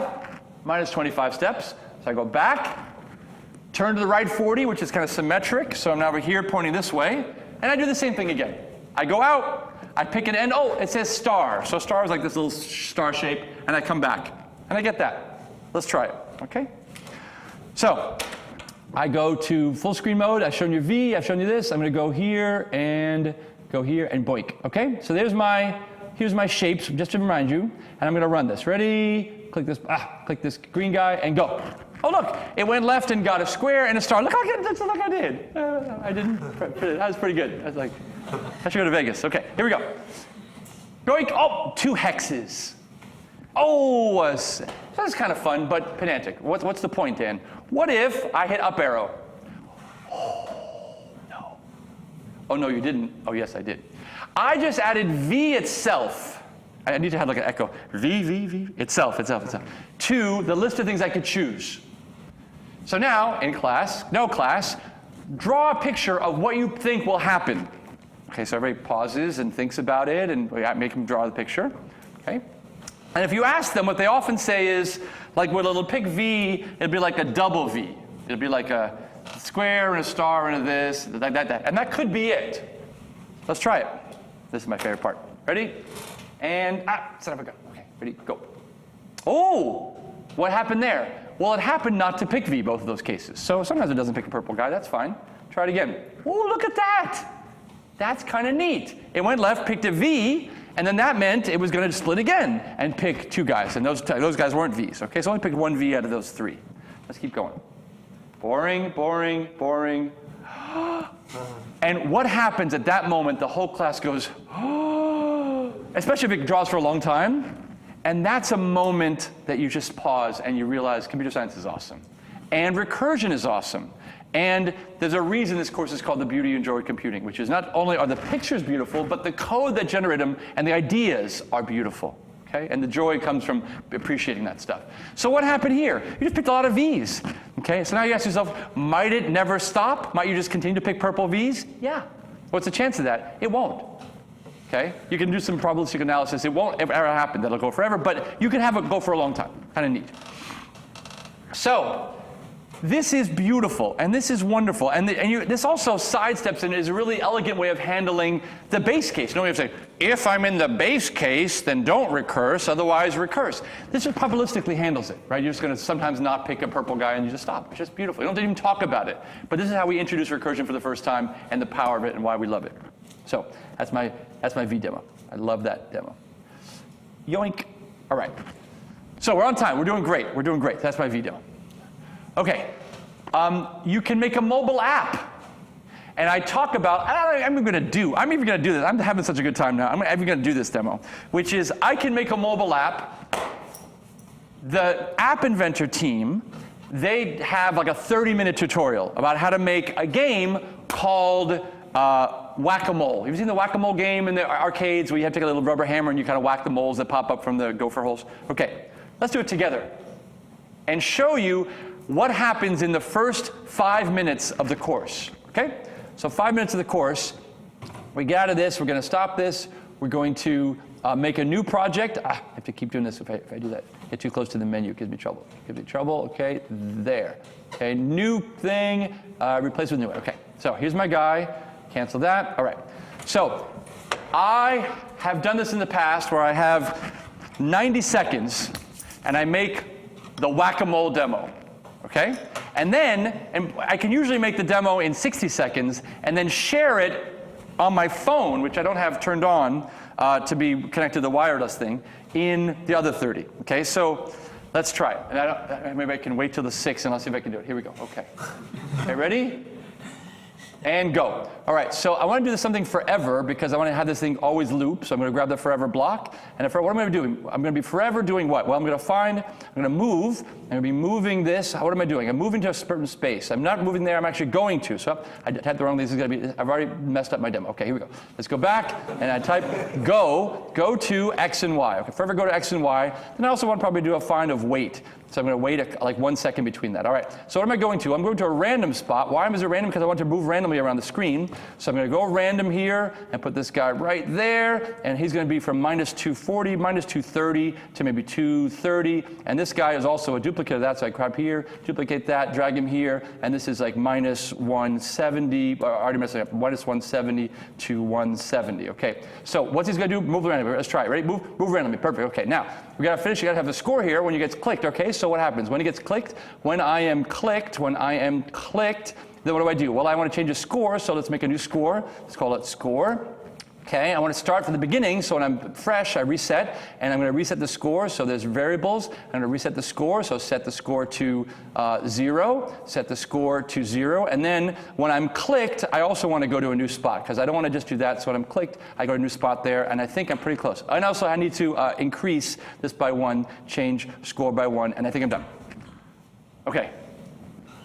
steps. So I go back, turn to the right 40, which is kind of symmetric. So I'm now over here pointing this way, and I do the same thing again. I go out, I pick an end. Oh, it says star. So star is like this little star shape, and I come back. And I get that. Let's try it, okay? So I go to full screen mode. I've shown you V, I've shown you this. I'm gonna go here and boink, okay? So here's my shapes, just to remind you. And I'm gonna run this. Ready? Click this green guy and go. Oh look, it went left and got a square and a star. Look I did. I didn't, that was pretty good. I was like, I should go to Vegas. Okay, here we go. Boink, oh, 2 hexes. Oh, that's kind of fun, but pedantic. What's the point, Dan? What if I hit up arrow? Oh, no. Oh, no, you didn't. Oh, yes, I did. I just added V itself. I need to have like an echo. V, itself, to the list of things I could choose. So now, in class, draw a picture of what you think will happen. Okay, so everybody pauses and thinks about it, and we make them draw the picture. Okay. And if you ask them, what they often say is, like when it'll pick V, it'll be like a double V. It'll be like a square and a star and a this, that. And that could be it. Let's try it. This is my favorite part. Ready? And, son of a gun. Okay, ready, go. Oh, what happened there? Well, it happened not to pick V, both of those cases. So sometimes it doesn't pick a purple guy, that's fine. Try it again. Oh, look at that. That's kind of neat. It went left, picked a V, and then that meant it was going to split again and pick 2 guys. And those guys weren't Vs. Okay, so I only picked 1 V out of those 3. Let's keep going. Boring. And what happens at that moment, the whole class goes, especially if it draws for a long time. And that's a moment that you just pause and you realize computer science is awesome. And recursion is awesome. And there's a reason this course is called The Beauty and Joy of Computing, which is not only are the pictures beautiful, but the code that generate them and the ideas are beautiful. Okay? And the joy comes from appreciating that stuff. So what happened here? You just picked a lot of Vs. Okay? So now you ask yourself, might it never stop? Might you just continue to pick purple Vs? Yeah. What's the chance of that? It won't. Okay? You can do some probabilistic analysis. It won't ever happen. That'll go forever, but you can have it go for a long time. Kind of neat. So this is beautiful, and this is wonderful, and this also sidesteps and is a really elegant way of handling the base case. No, we have to say, if I'm in the base case, then don't recurse, otherwise recurse. This just probabilistically handles it, right? You're just going to sometimes not pick a purple guy and you just stop. It's just beautiful. You don't even talk about it. But this is how we introduce recursion for the first time and the power of it and why we love it. So that's my V demo. I love that demo. Yoink. All right. So we're on time. We're doing great. We're doing great. That's my V demo. Okay, you can make a mobile app. And I talk about, I'm even going to do this. I'm having such a good time now. I'm even going to do this demo, which is I can make a mobile app. The App Inventor team, they have like a 30-minute tutorial about how to make a game called Whack-A-Mole. Have you seen the Whack-A-Mole game in the arcades where you have to take a little rubber hammer and you kind of whack the moles that pop up from the gopher holes? Okay, let's do it together and show you what happens in the first 5 minutes of the course, okay? So 5 minutes of the course, we get out of this, we're going to stop this, we're going to make a new project. I have to keep doing this if I do that. Get too close to the menu, it gives me trouble. Okay, there. Okay, new thing, replace with new one. Okay, so here's my guy, cancel that. All right, so I have done this in the past where I have 90 seconds and I make the Whack-A-Mole demo. Okay? And I can usually make the demo in 60 seconds and then share it on my phone, which I don't have turned on to be connected to the wireless thing, in the other 30. Okay, so let's try it. And maybe I can wait till the 6 and I'll see if I can do it. Here we go. Okay. Okay, ready? And go. All right, so I want to do something forever because I want to have this thing always loop. So I'm going to grab the forever block. And what am I doing? I'm going to be forever doing what? Well, I'm going to move. I'm going to be moving this. What am I doing? I'm moving to a certain space. I'm not moving there. I'm actually going to. So I typed the wrong thing. This is going to be, I've already messed up my demo. Okay, here we go. Let's go back. And I type go to X and Y. Okay, forever go to X and Y. Then I also want to probably do a find of wait. So I'm going to wait like 1 second between that. All right, so what am I going to? I'm going to a random spot. Why is it random? Because I want to move randomly around the screen. So I'm going to go random here and put this guy right there. And he's going to be from minus 240, minus 230 to maybe 230. And this guy is also a duplicate of that. So I grab here, duplicate that, drag him here. And this is like minus 170, already messing up, minus 170 to 170. Okay, so what's he's going to do? Move randomly. Let's try it. Ready? Move randomly. Perfect. Okay, now we got to finish. You got to have the score here when you get clicked. Okay, so what happens? When it gets clicked, when I am clicked, then what do? Well, I want to change a score, so let's make a new score. Let's call it score. Okay, I want to start from the beginning, so when I'm fresh, I reset, and I'm going to reset the score, so there's variables. I'm going to reset the score, so set the score to 0, set the score to 0, and then when I'm clicked, I also want to go to a new spot, because I don't want to just do that, so when I'm clicked, I go to a new spot there, and I think I'm pretty close. And also, I need to increase this by 1, change score by 1, and I think I'm done. Okay.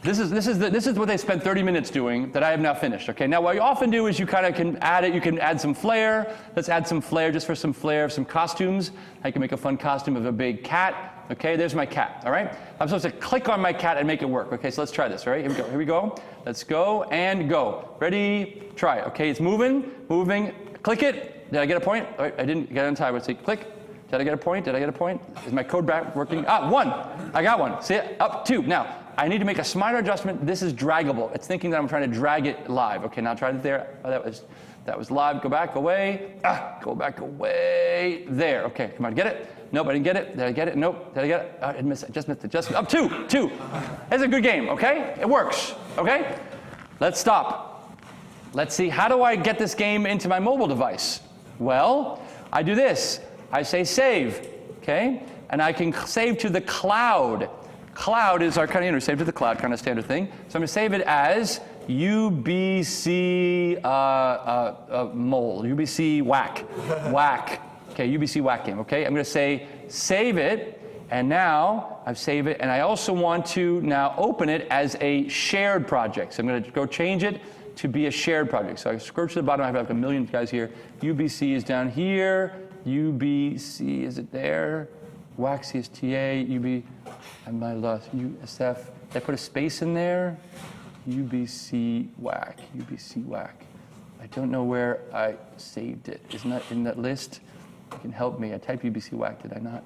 This is what they spent 30 minutes doing that I have now finished. Okay, now what you often do is you kind of can add it. You can add some flair. Let's add some flair just for some flair of some costumes. I can make a fun costume of a big cat. Okay, there's my cat. All right, I'm supposed to click on my cat and make it work. Okay, so let's try this. All right, here we go. Here we go. Let's go and go. Ready? Try it. Okay, it's moving. Click it. Did I get a point? All right, I didn't get on time. Let's see. Click. Did I get a point? Is my code back working? 1. I got 1. See it? Up 2. Now, I need to make a minor adjustment. This is draggable. It's thinking that I'm trying to drag it live. Okay, now try it there. Oh, that was live. Go back, away. Go back, away. There. Okay, come on, get it? Nope, I didn't get it. Did I get it? Nope. Did I get it? I didn't miss it. Just missed it. Just up 2. It's a good game, okay? It works, okay? Let's stop. Let's see, how do I get this game into my mobile device? Well, I do this. I say save, okay? And I can save to the cloud. Cloud is our kind of, save to the cloud kind of standard thing. So I'm going to save it as UBC mole, UBC whack. Okay, UBC whack game, okay? I'm going to say save it, and now I've saved it, and I also want to now open it as a shared project. So I'm going to go change it to be a shared project. So I scroll to the bottom, I have like a million guys here. UBC is down here. UBC, is it there? Whack CSTA, UB, I might have lost, USF. Did I put a space in there? UBC whack. I don't know where I saved it. Isn't that in that list? You can help me. I typed UBC whack, did I not?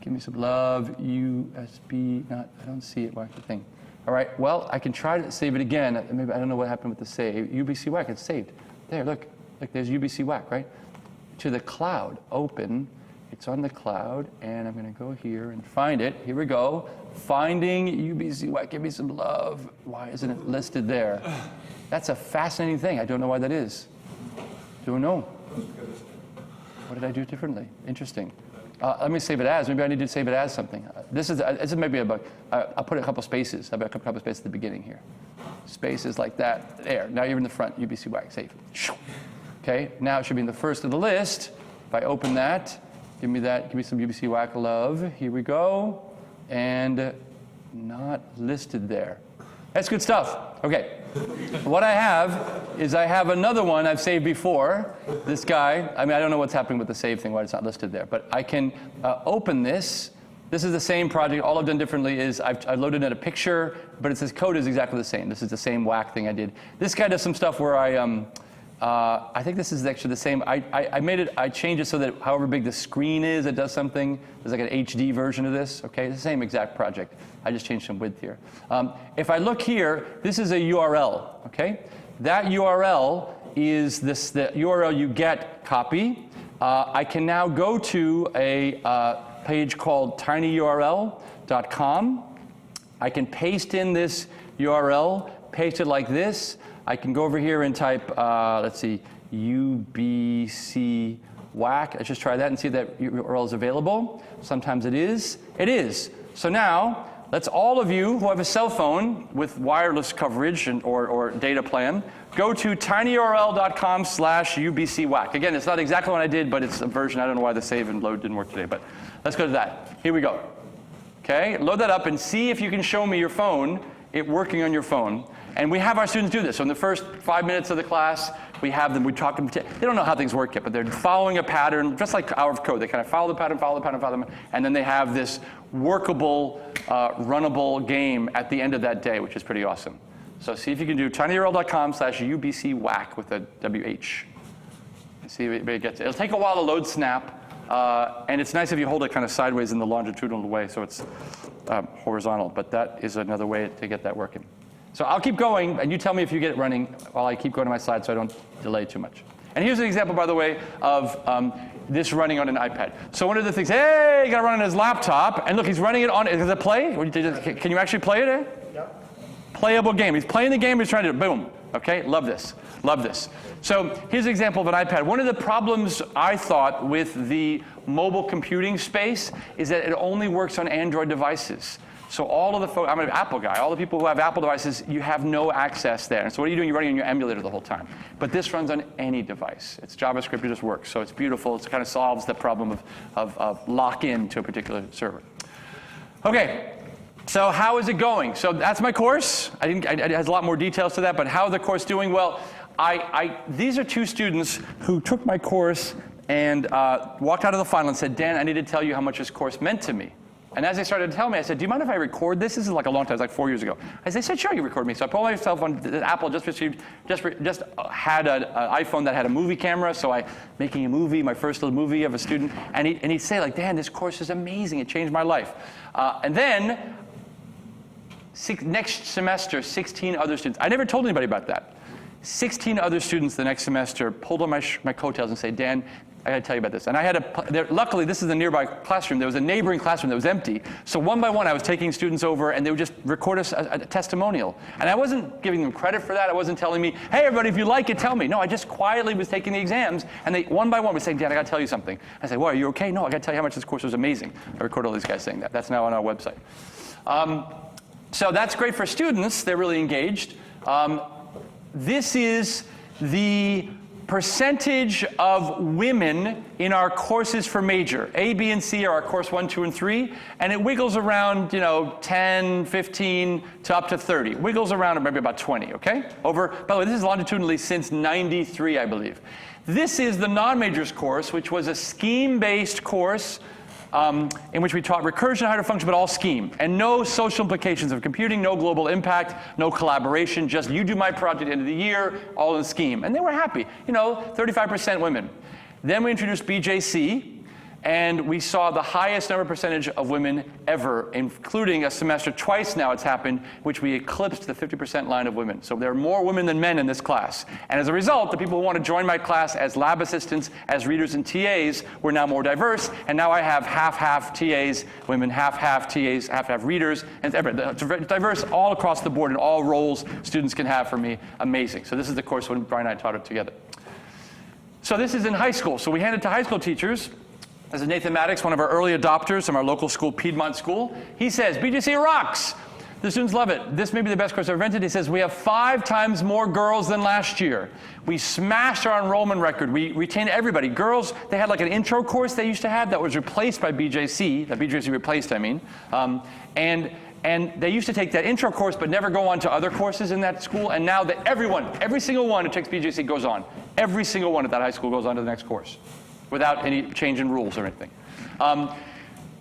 Give me some love. USB, I don't see it, whack the thing. All right, well, I can try to save it again. Maybe I don't know what happened with the save. UBC WAC, it's saved. There, look, there's UBC WAC, right? To the cloud, open. It's on the cloud, and I'm going to go here and find it. Here we go. Finding UBC WAC. Give me some love. Why isn't it listed there? That's a fascinating thing. I don't know why that is. Don't know. What did I do differently? Interesting. Let me save it as. Maybe I need to save it as something. This is maybe a bug. I'll put a couple spaces. I'll put a couple spaces at the beginning here. Spaces like that. There. Now you're in the front. UBC WAC. Save. Okay. Now it should be in the first of the list. If I open that, give me that. Give me some UBC WAC love. Here we go. And not listed there. That's good stuff. Okay. What I have is I have another one I've saved before. This guy. I mean, I don't know what's happening with the save thing, why it's not listed there. But I can open this. This is the same project. All I've done differently is I've loaded in a picture, but it says code is exactly the same. This is the same WAC thing I did. This guy does some stuff where I think this is actually the same. I changed it so that however big the screen is, it does something. There's like an HD version of this. Okay, it's the same exact project. I just changed some width here. If I look here, this is a URL. Okay, that URL is the URL you get copy. I can now go to a page called tinyurl.com. I can paste in this URL, paste it like this. I can go over here and type, let's see, UBC WAC. Let's just try that and see if that URL is available. Sometimes it is. It is. So now, let's all of you who have a cell phone with wireless coverage or data plan, go to tinyurl.com/UBCWAC. Again, it's not exactly what I did, but it's a version. I don't know why the save and load didn't work today, but let's go to that. Here we go. Okay, load that up and see if you can show me your phone, it working on your phone. And we have our students do this. So in the first 5 minutes of the class, we have them, we talk to them. They don't know how things work yet, but they're following a pattern, just like our code. They kind of follow the pattern, and then they have this workable, runnable game at the end of that day, which is pretty awesome. So see if you can do tinyurl.com/UBCWAC with a WH. See if it gets it. It'll take a while to load snap, and it's nice if you hold it kind of sideways in the longitudinal way, so it's horizontal. But that is another way to get that working. So I'll keep going, and you tell me if you get it running while I keep going to my slide so I don't delay too much. And here's an example, by the way, of this running on an iPad. So one of the things, hey, you got to run on his laptop, and look, he's running it on, does it play? Can you actually play it? Yep. Playable game. He's playing the game, he's trying to, boom. Okay, love this, love this. So here's an example of an iPad. One of the problems I thought with the mobile computing space is that it only works on Android devices. So all of the folks, I'm an Apple guy, all the people who have Apple devices, you have no access there. And so what are you doing? You're running on your emulator the whole time. But this runs on any device. It's JavaScript, it just works. So it's beautiful. It kind of solves the problem of lock-in to a particular server. Okay, so how is it going? So that's my course. It has a lot more details to that, but how is the course doing? Well, these are two students who took my course and walked out of the final and said, Dan, I need to tell you how much this course meant to me. And as they started to tell me, I said, do you mind if I record this? This is like a long time, it's like 4 years ago. They said, sure, you record me. So I pulled myself on, Apple just had an iPhone that had a movie camera, so making a movie, my first little movie of a student, and he'd say like, Dan, this course is amazing, it changed my life. And then, next semester, 16 other students, I never told anybody about that. 16 other students the next semester pulled on my coattails and said, Dan, I got to tell you about this. And I had luckily, this is a nearby classroom. There was a neighboring classroom that was empty. So one by one, I was taking students over, and they would just record a testimonial. And I wasn't giving them credit for that. I wasn't telling me, hey, everybody, if you like it, tell me. No, I just quietly was taking the exams, and they, one by one, would say, Dan, I got to tell you something. I say, well, are you okay? No, I got to tell you how much this course was amazing. I record all these guys saying that. That's now on our website. So that's great for students. They're really engaged. This is the percentage of women in our courses for major. A, B, and C are our course 1, 2, and 3, and it wiggles around, 10, 15, to up to 30. Wiggles around maybe about 20, okay? By the way, this is longitudinally since 93, I believe. This is the non-majors course, which was a scheme-based course in which we taught recursion, how to function, but all scheme. And no social implications of computing, no global impact, no collaboration, just you do my project at the end of the year, all in scheme. And they were happy, 35% women. Then we introduced BJC, And we saw the highest number percentage of women ever, including a semester twice now it's happened, which we eclipsed the 50% line of women. So there are more women than men in this class. And as a result, the people who want to join my class as lab assistants, as readers and TAs, were now more diverse. And now I have half-half TAs, women, half-half TAs, half-half readers, and it's diverse all across the board in all roles students can have for me. Amazing. So this is the course when Brian and I taught it together. So this is in high school. So we hand it to high school teachers. This is Nathan Maddox, one of our early adopters from our local school, Piedmont School. He says, BJC rocks. The students love it. This may be the best course I've ever invented. He says, we have 5 times more girls than last year. We smashed our enrollment record. We retained everybody. Girls, they had like an intro course they used to have that was replaced by BJC. That BJC replaced, I mean. And they used to take that intro course but never go on to other courses in that school. And now that every single one who takes BJC goes on. Every single one at that high school goes on to the next course without any change in rules or anything.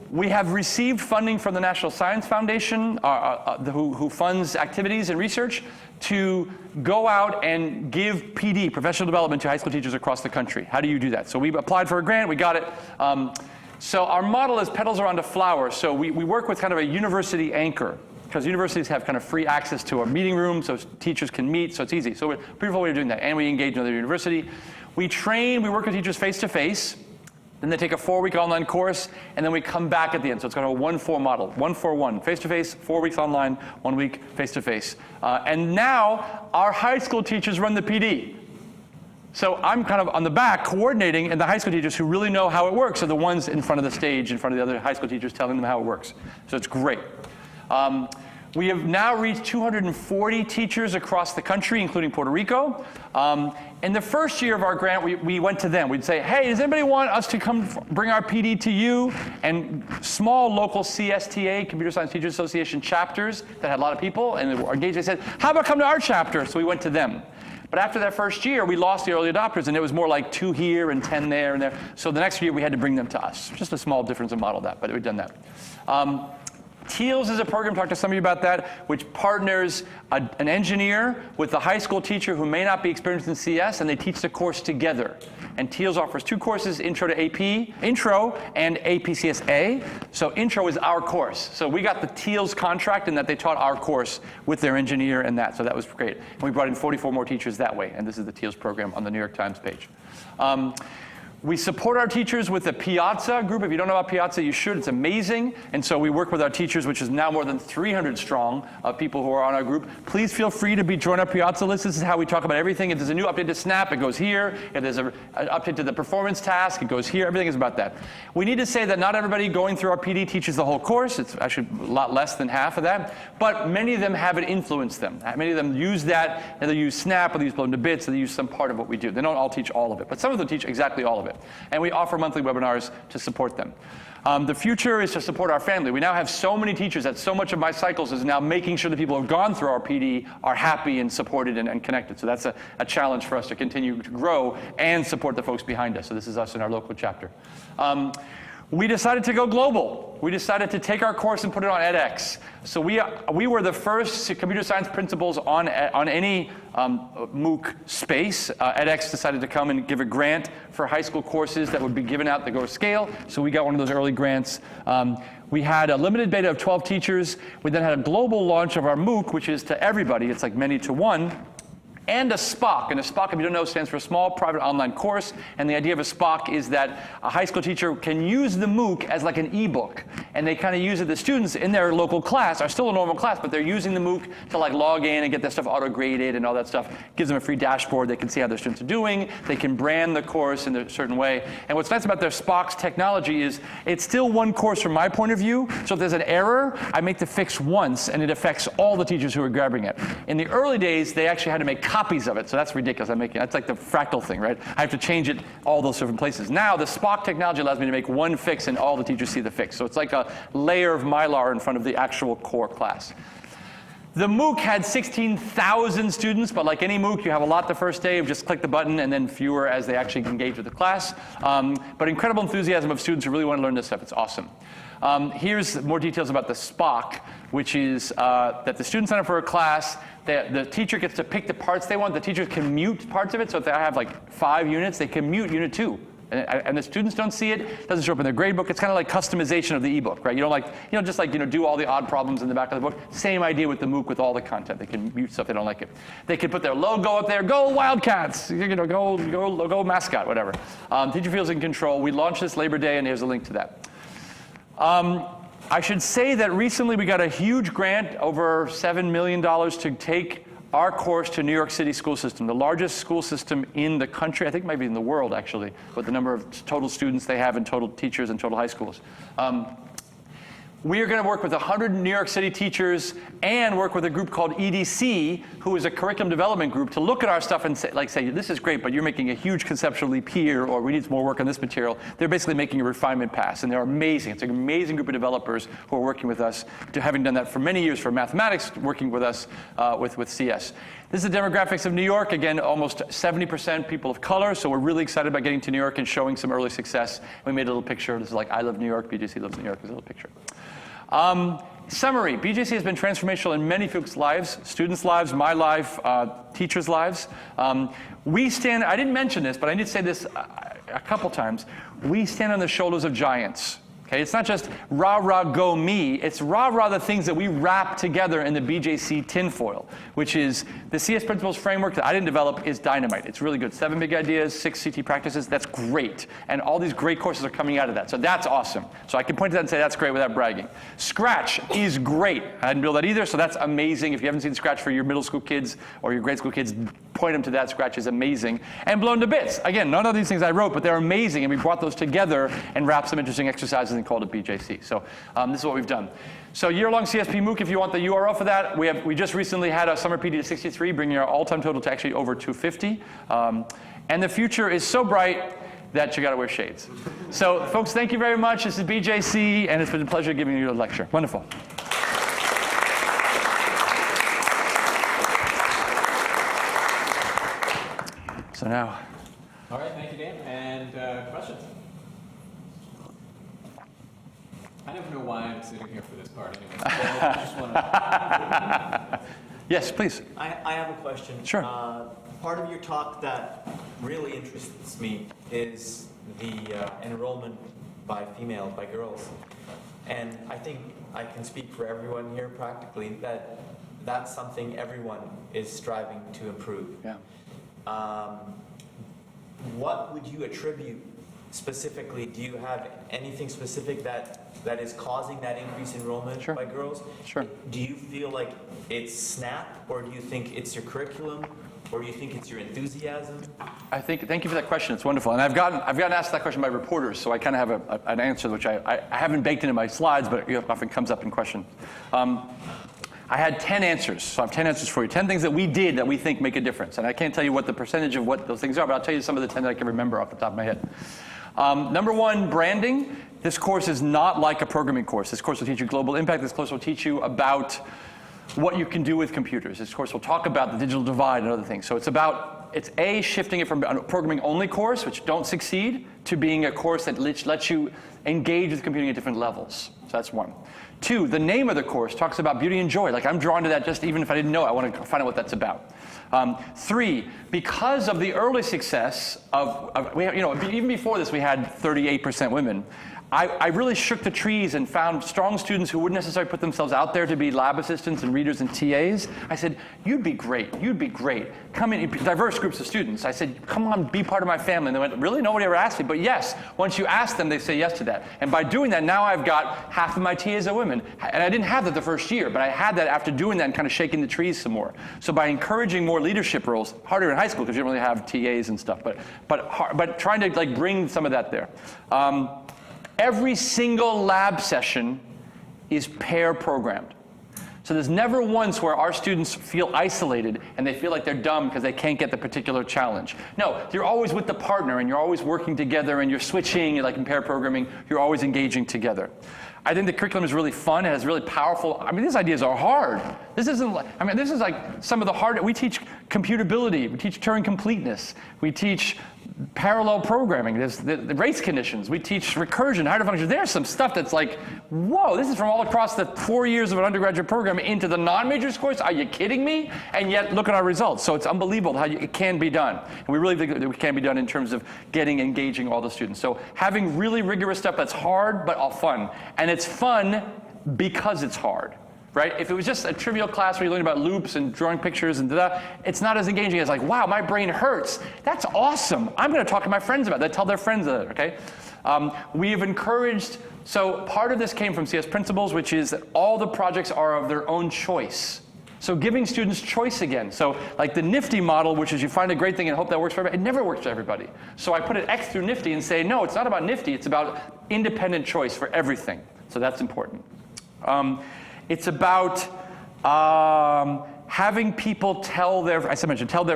We have received funding from the National Science Foundation, who funds activities and research, to go out and give PD, professional development, to high school teachers across the country. How do you do that? So we applied for a grant, we got it. So our model is petals around a flower. So we work with kind of a university anchor, because universities have kind of free access to a meeting room, so teachers can meet, so it's easy. So we're a beautiful way of doing that, and we engage another university. We work with teachers face-to-face. Then they take a 4-week online course, and then we come back at the end. So it's kind of a 1-4 model, 1-4-1, face-to-face, 4 weeks online, 1 week face-to-face. And now our high school teachers run the PD. So I'm kind of on the back coordinating, and the high school teachers who really know how it works are the ones in front of the stage, in front of the other high school teachers telling them how it works. So it's great. We have now reached 240 teachers across the country, including Puerto Rico. In the first year of our grant, we went to them. We'd say, hey, does anybody want us to come bring our PD to you? And small local CSTA, Computer Science Teachers Association chapters that had a lot of people, and they were engaged, they said, how about come to our chapter? So we went to them. But after that first year, we lost the early adopters, and it was more like 2 here and 10 there and there. So the next year, we had to bring them to us. Just a small difference in model of that, but we've done that. TEALS is a program, talk to some of you about that, which partners an engineer with a high school teacher who may not be experienced in CS, and they teach the course together. And TEALS offers 2 courses, Intro to AP, Intro and APCSA. So Intro is our course. So we got the TEALS contract in that they taught our course with their engineer and that. So that was great. And we brought in 44 more teachers that way. And this is the TEALS program on the New York Times page. We support our teachers with the Piazza group. If you don't know about Piazza, you should. It's amazing. And so we work with our teachers, which is now more than 300 strong of people who are on our group. Please feel free to join our Piazza list. This is how we talk about everything. If there's a new update to Snap, it goes here. If there's an update to the performance task, it goes here. Everything is about that. We need to say that not everybody going through our PD teaches the whole course. It's actually a lot less than half of that. But many of them have it influenced them. Many of them use that, and they use Snap, or they use Blown to Bits, or they use some part of what we do. They don't all teach all of it, but some of them teach exactly all of it. And we offer monthly webinars to support them. The future is to support our family. We now have so many teachers that so much of my cycles is now making sure the people who have gone through our PD are happy and supported and connected. So that's a challenge for us to continue to grow and support the folks behind us. So this is us in our local chapter. We decided to go global. We decided to take our course and put it on edX. So we were the first computer science principals on any MOOC space. edX decided to come and give a grant for high school courses that would be given out that go to scale. So we got one of those early grants. We had a limited beta of 12 teachers. We then had a global launch of our MOOC, which is to everybody. It's like many to one. And a SPOC. And a SPOC, if you don't know, stands for Small Private Online Course. And the idea of a SPOC is that a high school teacher can use the MOOC as like an ebook. And they kind of use it, the students in their local class are still a normal class, but they're using the MOOC to like log in and get that stuff auto-graded and all that stuff. Gives them a free dashboard. They can see how their students are doing. They can brand the course in a certain way. And what's nice about their SPOC's technology is it's still one course from my point of view. So if there's an error, I make the fix once, and it affects all the teachers who are grabbing it. In the early days, they actually had to make copies of it, so that's ridiculous. That's like the fractal thing, right? I have to change it all those different places. Now the SPOC technology allows me to make one fix and all the teachers see the fix. So it's like a layer of Mylar in front of the actual core class. The MOOC had 16,000 students, but like any MOOC, you have a lot the first day. Just click the button, and then fewer as they actually engage with the class. But incredible enthusiasm of students who really want to learn this stuff. It's awesome. Here's more details about the SPOC, which is that the students sign up for a class. The teacher gets to pick the parts they want. The teachers can mute parts of it. So if they have like 5 units, they can mute unit 2. And the students don't see it. It doesn't show up in their grade book. It's kind of like customization of the ebook, right? You don't just do all the odd problems in the back of the book. Same idea with the MOOC with all the content. They can mute stuff they don't like it. They can put their logo up there. Go Wildcats! Go mascot, whatever. Teacher feels in control. We launched this Labor Day, and here's a link to that. I should say that recently we got a huge grant, over $7 million, to take our course to New York City school system, the largest school system in the country, I think maybe in the world actually, with the number of total students they have and total teachers and total high schools. We are going to work with 100 New York City teachers and work with a group called EDC, who is a curriculum development group, to look at our stuff and say, this is great, but you're making a huge conceptual leap here, or we need some more work on this material. They're basically making a refinement pass, and they're amazing. It's an amazing group of developers who are working with us, having done that for many years for mathematics, working with us with CS. This is the demographics of New York. Again, almost 70% people of color, so we're really excited about getting to New York and showing some early success. We made a little picture. This is like, I love New York, BJC loves New York. There's a little picture. Summary, BJC has been transformational in many folks' lives, students' lives, my life, teachers' lives. I didn't mention this, but I need to say this a couple times. We stand on the shoulders of giants. Okay, it's not just rah, rah, go me. It's rah, rah, the things that we wrap together in the BJC tinfoil, which is the CS Principles framework that I didn't develop is dynamite. It's really good. 7 big ideas, 6 CT practices. That's great. And all these great courses are coming out of that. So that's awesome. So I can point to that and say that's great without bragging. Scratch is great. I didn't build that either, so that's amazing. If you haven't seen Scratch for your middle school kids or your grade school kids, point them to that. Scratch is amazing. And Blown to Bits. Again, none of these things I wrote, but they're amazing. And we brought those together and wrapped some interesting exercises and called it BJC. So this is what we've done. So year-long CSP MOOC, if you want the URL for that, we just recently had a summer PD to 63, bringing our all-time total to actually over 250. And the future is so bright that you got to wear shades. So folks, thank you very much. This is BJC, and it's been a pleasure giving you a lecture. Wonderful. So now. All right, thank you, Dan. And questions? I never know why I'm sitting here for this part anyway. So I just want to... Yes, please. I have a question. Sure. Part of your talk that really interests me is the enrollment by girls. And I think I can speak for everyone here practically that that's something everyone is striving to improve. Yeah. What would you attribute specifically? Do you have anything specific that is causing that increased enrollment Sure. by girls? Sure. Do you feel like it's SNAP, or do you think it's your curriculum, or do you think it's your enthusiasm? Thank you for that question. It's wonderful. And I've gotten asked that question by reporters, so I kind of have an answer which I haven't baked into my slides, but it often comes up in questions. I had 10 answers, so I have 10 answers for you. 10 things that we did that we think make a difference. And I can't tell you what the percentage of what those things are, but I'll tell you some of the 10 that I can remember off the top of my head. Number one, branding. This course is not like a programming course. This course will teach you global impact. This course will teach you about what you can do with computers. This course will talk about the digital divide and other things. So it's shifting it from a programming only course, which don't succeed, to being a course that lets you engage with computing at different levels. So that's one. 2, the name of the course talks about beauty and joy. Like, I'm drawn to that just even if I didn't know it. I want to find out what that's about. 3, because of the early success even before this we had 38% women. I really shook the trees and found strong students who wouldn't necessarily put themselves out there to be lab assistants and readers and TAs. I said, you'd be great. Come in, diverse groups of students. I said, come on, be part of my family. And they went, really? Nobody ever asked me. But yes, once you ask them, they say yes to that. And by doing that, now I've got half of my TAs are women. And I didn't have that the first year, but I had that after doing that and kind of shaking the trees some more. So by encouraging more leadership roles, harder in high school because you don't really have TAs and stuff, but trying to bring some of that there. Every single lab session is pair programmed. So there's never once where our students feel isolated and they feel like they're dumb because they can't get the particular challenge. No, you're always with the partner and you're always working together and you're switching, like in pair programming, you're always engaging together. I think the curriculum is really fun. It has really powerful, these ideas are hard. This is like some of the hard, we teach computability, we teach Turing completeness, we teach parallel programming, there's the race conditions, we teach recursion, higher functions. There's some stuff that's like, whoa, this is from all across the 4 years of an undergraduate program into the non-majors course. Are you kidding me? And yet, look at our results. So it's unbelievable how it can be done. And we really think that it can be done in terms of engaging all the students. So having really rigorous stuff that's hard, but all fun. And it's fun because it's hard. Right? If it was just a trivial class where you learn about loops and drawing pictures and da-da, it's not as engaging as like, wow, my brain hurts. That's awesome. I'm going to talk to my friends about that, tell their friends that, okay? We have encouraged, so part of this came from CS Principles, which is that all the projects are of their own choice. So giving students choice again. So like the Nifty model, which is you find a great thing and hope that works for everybody, it never works for everybody. So I put an X through Nifty and say, no, it's not about Nifty, it's about independent choice for everything. So that's important. It's about having people tell their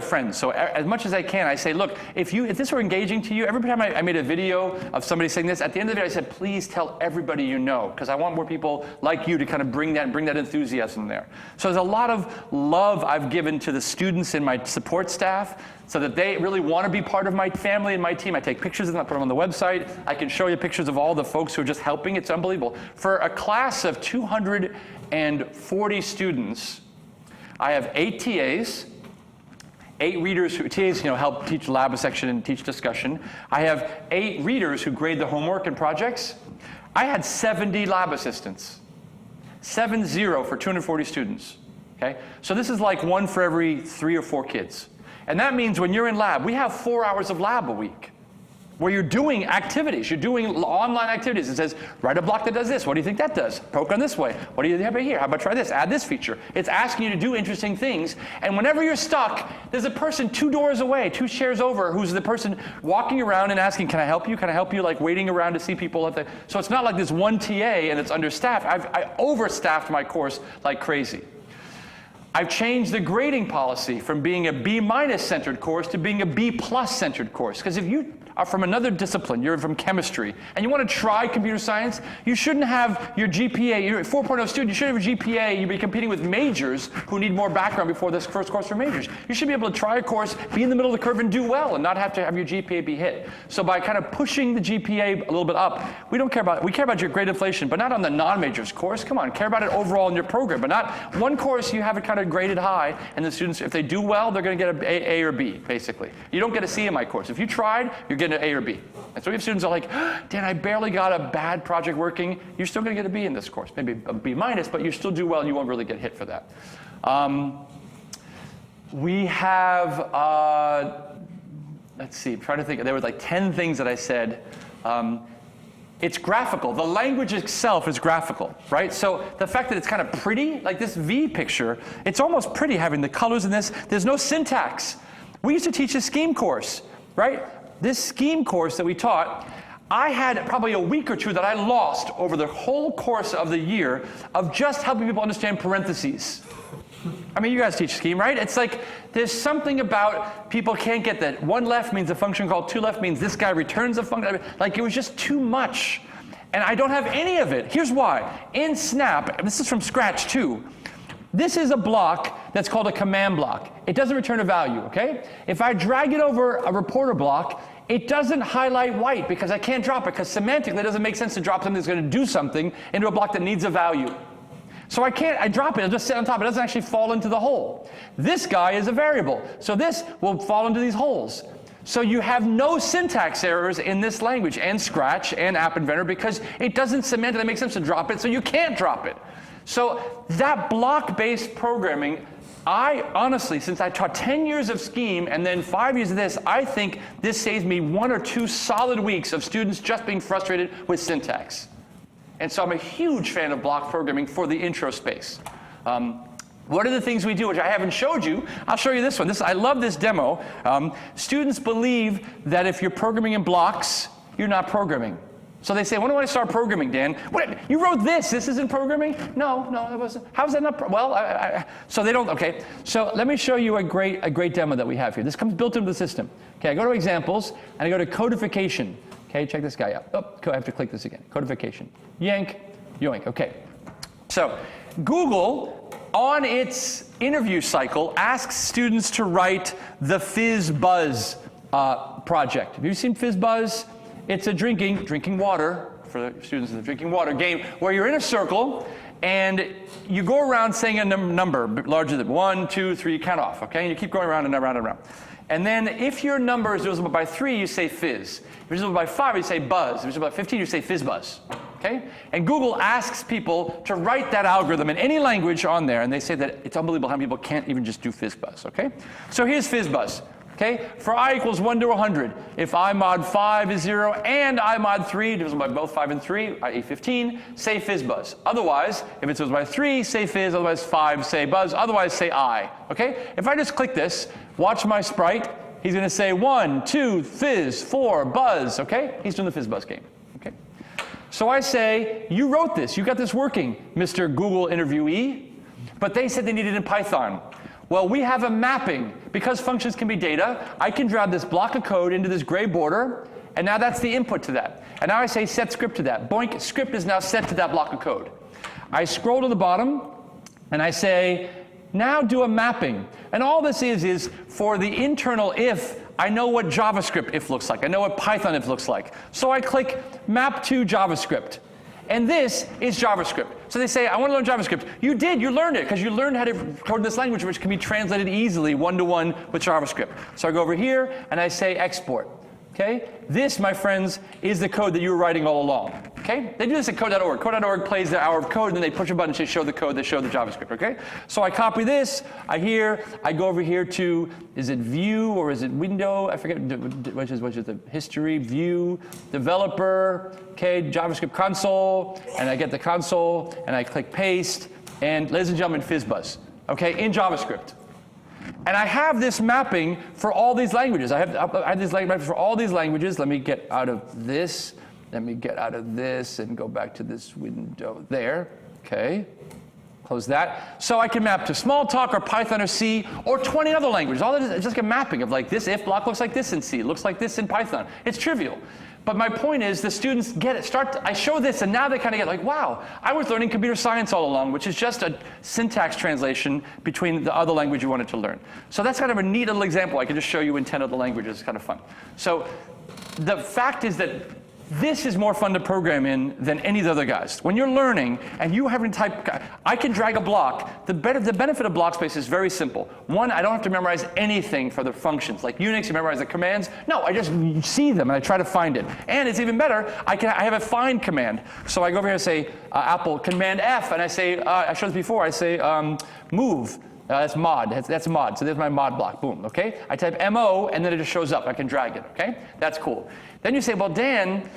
friends. So as much as I can, I say, look, if this were engaging to you, every time I made a video of somebody saying this, at the end of the video I said, please tell everybody you know, because I want more people like you to kind of bring that enthusiasm there. So there's a lot of love I've given to the students in my support staff, so that they really want to be part of my family and my team. I take pictures of them, I put them on the website. I can show you pictures of all the folks who are just helping. It's unbelievable. For a class of 240 students, I have 8 TAs, 8 readers who, TAs help teach lab section and teach discussion. I have 8 readers who grade the homework and projects. I had 70 lab assistants, 70 for 240 students, okay? So this is like 1 for every 3 or 4 kids. And that means when you're in lab, we have 4 hours of lab a week where you're doing activities. You're doing online activities. It says, write a block that does this. What do you think that does? Poke on this way. What do you have here? How about try this? Add this feature. It's asking you to do interesting things. And whenever you're stuck, there's a person 2 doors away, 2 chairs over, who's the person walking around and asking, can I help you? Can I help you? Like waiting around to see people at the... So it's not like this one TA and it's understaffed. I overstaffed my course like crazy. I've changed the grading policy from being a B- centered course to being a B+ centered course. Because if you are from another discipline, you're from chemistry, and you want to try computer science, you shouldn't have your GPA, you're a 4.0 student, you shouldn't have your GPA, you'd be competing with majors who need more background before this first course for majors. You should be able to try a course, be in the middle of the curve and do well, and not have to have your GPA be hit. So by kind of pushing the GPA a little bit up, we care about your grade inflation, but not on the non-majors course. Come on, care about it overall in your program, but not one course you have it kind of graded high, and the students, if they do well, they're going to get an A or B, basically. You don't get a C in my course. If you tried, you're getting an A or B. And so we have students who are like, Dan, I barely got a bad project working. You're still going to get a B in this course, maybe a B-, but you still do well and you won't really get hit for that. We have, let's see, I'm trying to think. There were like 10 things that I said. It's graphical. The language itself is graphical, right? So the fact that it's kind of pretty, like this V picture, it's almost pretty having the colors in this. There's no syntax. We used to teach a scheme course, right? This scheme course that we taught, I had probably a week or 2 that I lost over the whole course of the year of just helping people understand parentheses. I mean, you guys teach scheme, right? It's like there's something about people can't get that 1 left means a function called 2 left means this guy returns a function. Like it was just too much. And I don't have any of it. Here's why. In Snap, and this is from scratch too, this is a block that's called a command block. It doesn't return a value, okay? If I drag it over a reporter block, it doesn't highlight white because I can't drop it, because semantically it doesn't make sense to drop something that's going to do something into a block that needs a value. So I drop it, it'll just sit on top. It doesn't actually fall into the hole. This guy is a variable, so this will fall into these holes. So you have no syntax errors in this language, and Scratch, and App Inventor, because it doesn't semantically make sense to drop it, so you can't drop it. So that block-based programming, I honestly, since I taught 10 years of scheme and then 5 years of this, I think this saves me 1 or 2 solid weeks of students just being frustrated with syntax. And so I'm a huge fan of block programming for the intro space. What are the things we do, which I haven't showed you? I'll show you this one. I love this demo. Students believe that if you're programming in blocks, you're not programming. So they say, when do I start programming, Dan? What, you wrote this. This isn't programming? No, that wasn't. How's that not? Well, so they don't. Okay. So let me show you a great demo that we have here. This comes built into the system. Okay. I go to examples and I go to codification. Okay. Check this guy out. Oh, I have to click this again. Codification. Yank, yoink. Okay. So Google on its interview cycle, asks students to write the Fizz Buzz project. Have you seen Fizz Buzz? It's a drinking water, for the students in the drinking water game, where you're in a circle and you go around saying a number larger than 1, 2, 3, count off, okay? And you keep going around and around and around. And then if your number is divisible by 3, you say fizz. If it's divisible by 5, you say buzz. If it's divisible by 15, you say fizz buzz. Okay? And Google asks people to write that algorithm in any language on there, and they say that it's unbelievable how many people can't even just do fizz buzz. Okay? So here's fizz buzz. Okay? For I equals 1 to 100, if I mod 5 is 0 and I mod 3, divisible by both 5 and 3, i.e. 15, say fizz buzz. Otherwise, if it's divisible by 3, say fizz, otherwise 5, say buzz, otherwise say I. Okay? If I just click this, watch my sprite, he's going to say 1, 2, fizz, 4, buzz. Okay? He's doing the fizz buzz game. Okay? So I say, you wrote this, you got this working, Mr. Google interviewee, but they said they needed it in Python. Well, we have a mapping. Because functions can be data, I can drag this block of code into this gray border, and now that's the input to that. And now I say set script to that. Boink, script is now set to that block of code. I scroll to the bottom, and I say, now do a mapping. And all this is for the internal if, I know what JavaScript if looks like. I know what Python if looks like. So I click map to JavaScript. And this is JavaScript. So they say, I want to learn JavaScript. You did, you learned it, because you learned how to code in this language, which can be translated easily one-to-one with JavaScript. So I go over here, and I say export. Okay? This, my friends, is the code that you were writing all along. Okay? They do this at code.org. Code.org plays the hour of code, and then they push a button and say, show the code, they show the JavaScript. Okay? So I copy this, I go over here to, is it view or is it window? I forget, which is the history, view, developer, okay, JavaScript console, and I get the console, and I click paste, and ladies and gentlemen, FizzBuzz, okay, in JavaScript. And I have this mapping for all these languages. I have this mapping for all these languages. Let me get out of this. Let me get out of this and go back to this window there. Okay. Close that. So I can map to Smalltalk or Python or C or 20 other languages. All that is just a mapping of like this if block looks like this in C, looks like this in Python. It's trivial. But my point is the students get it. I show this and now they kind of get like, wow, I was learning computer science all along, which is just a syntax translation between the other language you wanted to learn. So that's kind of a neat little example. I can just show you in 10 other languages. It's kind of fun. So the fact is that this is more fun to program in than any of the other guys. When you're learning and you haven't typed, I can drag a block. The benefit of block space is very simple. One, I don't have to memorize anything for the functions. Like Unix, you memorize the commands. No, I just see them and I try to find it. And it's even better, I have a find command. So I go over here and say, Apple, Command F, and I say, I showed this before, I say move. That's mod, that's mod, so there's my mod block, boom, okay? I type MO, and then it just shows up, I can drag it, okay? That's cool. Then you say, well, Dan,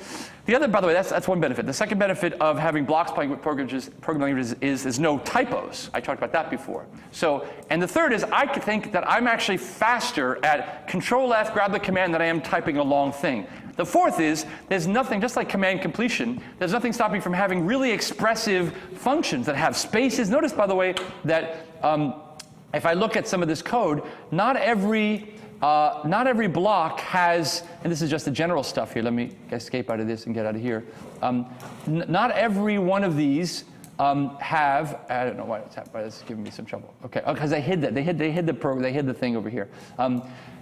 the other, by the way, that's one benefit. The second benefit of having blocks playing with programming languages is no typos. I talked about that before. So, and the third is I think that I'm actually faster at Control-F, grab the command than I am typing a long thing. The fourth is, there's nothing, just like command completion, there's nothing stopping from having really expressive functions that have spaces. Notice, by the way, that if I look at some of this code, not every block has, and this is just the general stuff here, let me escape out of this and get out of here. Not every one of these have, I don't know why it's giving me some trouble. Okay, because they hid that, they hid the thing over here.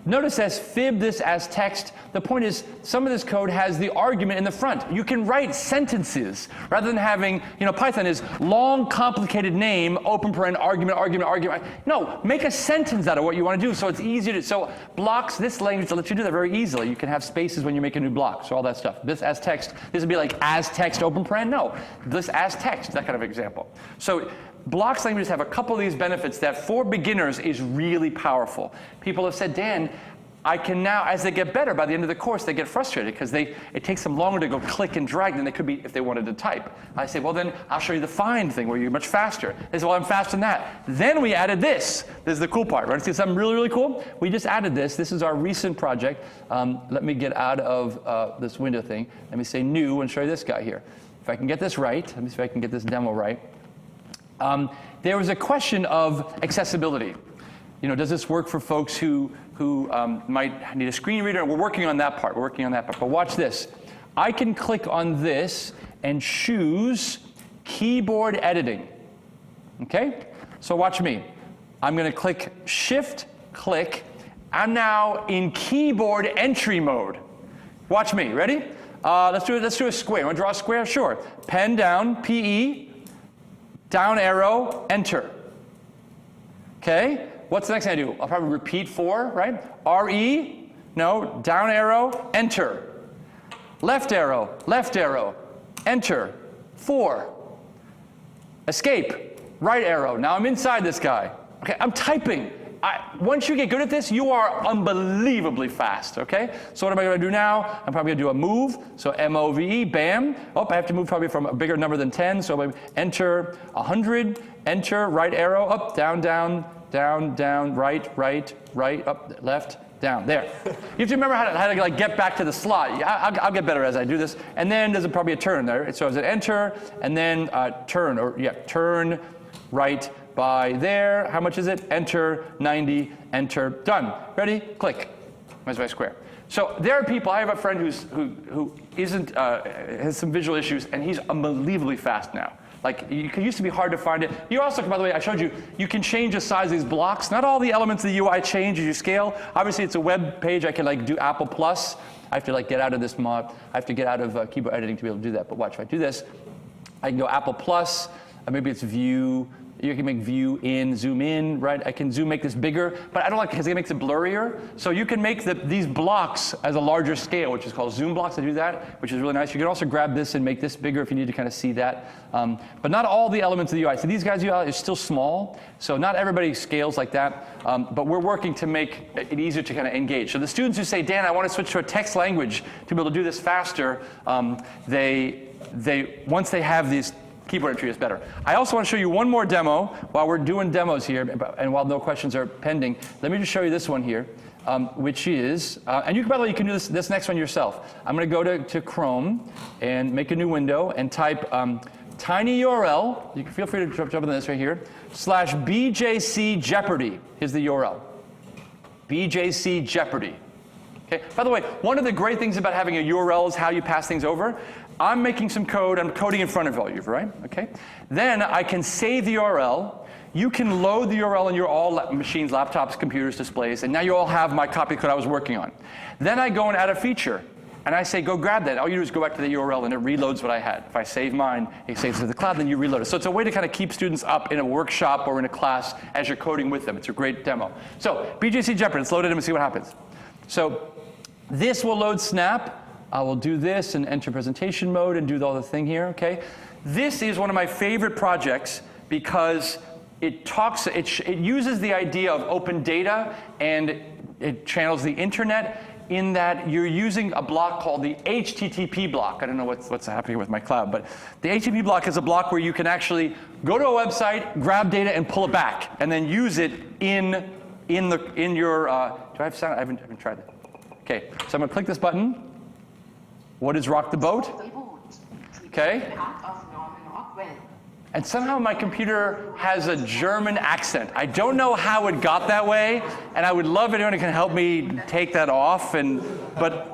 Notice as fib this as text. The point is, some of this code has the argument in the front. You can write sentences rather than having, Python is long, complicated name, open paren, argument. No, make a sentence out of what you want to do so it's easier to, so blocks, this language lets you do that very easily. You can have spaces when you make a new block, so all that stuff. This as text, this would be like as text, open paren, no. This as text, that kind of example. So, blocks languages have a couple of these benefits that for beginners is really powerful. People have said, Dan, I can now, as they get better, by the end of the course, they get frustrated because it takes them longer to go click and drag than they could be if they wanted to type. I say, well, then I'll show you the find thing where you're much faster. They say, well, I'm faster than that. Then we added this. This is the cool part. Right? See something really, really cool? We just added this. This is our recent project. Let me get out of this window thing. Let me say new and show you this guy here. If I can get this right, let me see if I can get this demo right. There was a question of accessibility. Does this work for folks who might need a screen reader? We're working on that part. But watch this. I can click on this and choose keyboard editing. Okay? So watch me. I'm going to click Shift, click. I'm now in keyboard entry mode. Watch me. Ready? Let's do a square. You want to draw a square? Sure. Pen down, PE, down arrow, enter. Okay. What's the next thing I do? I'll probably repeat 4, right? RE, no, down arrow, enter. Left arrow, enter. 4. Escape, right arrow. Now I'm inside this guy. Okay, I'm typing. Once you get good at this, you are unbelievably fast, okay? So what am I going to do now? I'm probably going to do a move. So M-O-V-E, bam. Oh, I have to move probably from a bigger number than 10. So I'm enter 100, enter, right arrow, up, down, down, down, down, right, up, left, down. There. You have to remember how to like get back to the slot. I'll get better as I do this. And then there's probably a turn there. So it's an enter, and then turn right by there. How much is it? Enter, 90, enter, done. Ready? Click. That's my square. So there are people, I have a friend who isn't, has some visual issues, and he's unbelievably fast now. Like, it used to be hard to find it. You also, by the way, I showed you, you can change the size of these blocks. Not all the elements of the UI change as you scale. Obviously, it's a web page. I can like do Apple Plus. I have to like get out of this mod. I have to get out of keyboard editing to be able to do that. But watch, if I do this, I can go Apple Plus. Maybe it's View. You can make view in, zoom in, right? I can make this bigger, but I don't like it because it makes it blurrier. So you can make these blocks as a larger scale, which is called zoom blocks. I do that, which is really nice. You can also grab this and make this bigger if you need to kind of see that. But not all the elements of the UI. So these guys' UI is still small, so not everybody scales like that. But we're working to make it easier to kind of engage. So the students who say, Dan, I want to switch to a text language to be able to do this faster, once they have these keyboard entry is better. I also want to show you one more demo while we're doing demos here, and while no questions are pending. Let me just show you this one here, which is, and you can, by the way, you can do this next one yourself. I'm going to go to Chrome and make a new window and type tiny URL. You can feel free to jump into this right here. /BJC Jeopardy is the URL. BJC Jeopardy. Okay. By the way, one of the great things about having a URL is how you pass things over. I'm making some code. I'm coding in front of all of you, right? Okay. Then I can save the URL. You can load the URL in your all machines, laptops, computers, displays, and now you all have my copy code I was working on. Then I go and add a feature, and I say, go grab that. All you do is go back to the URL, and it reloads what I had. If I save mine, it saves it to the cloud, then you reload it. So it's a way to kind of keep students up in a workshop or in a class as you're coding with them. It's a great demo. So BJC Jeopardy, let's load it in and see what happens. So this will load Snap. I will do this and enter presentation mode and do all the thing here, okay? This is one of my favorite projects because it uses the idea of open data and it channels the internet in that you're using a block called the HTTP block. I don't know what's happening with my cloud, but the HTTP block is a block where you can actually go to a website, grab data, and pull it back, and then use it in your, do I have sound? I haven't tried that. Okay, so I'm gonna click this button. What is rock the boat? Okay. And somehow my computer has a German accent. I don't know how it got that way, and I would love anyone who can help me take that off. But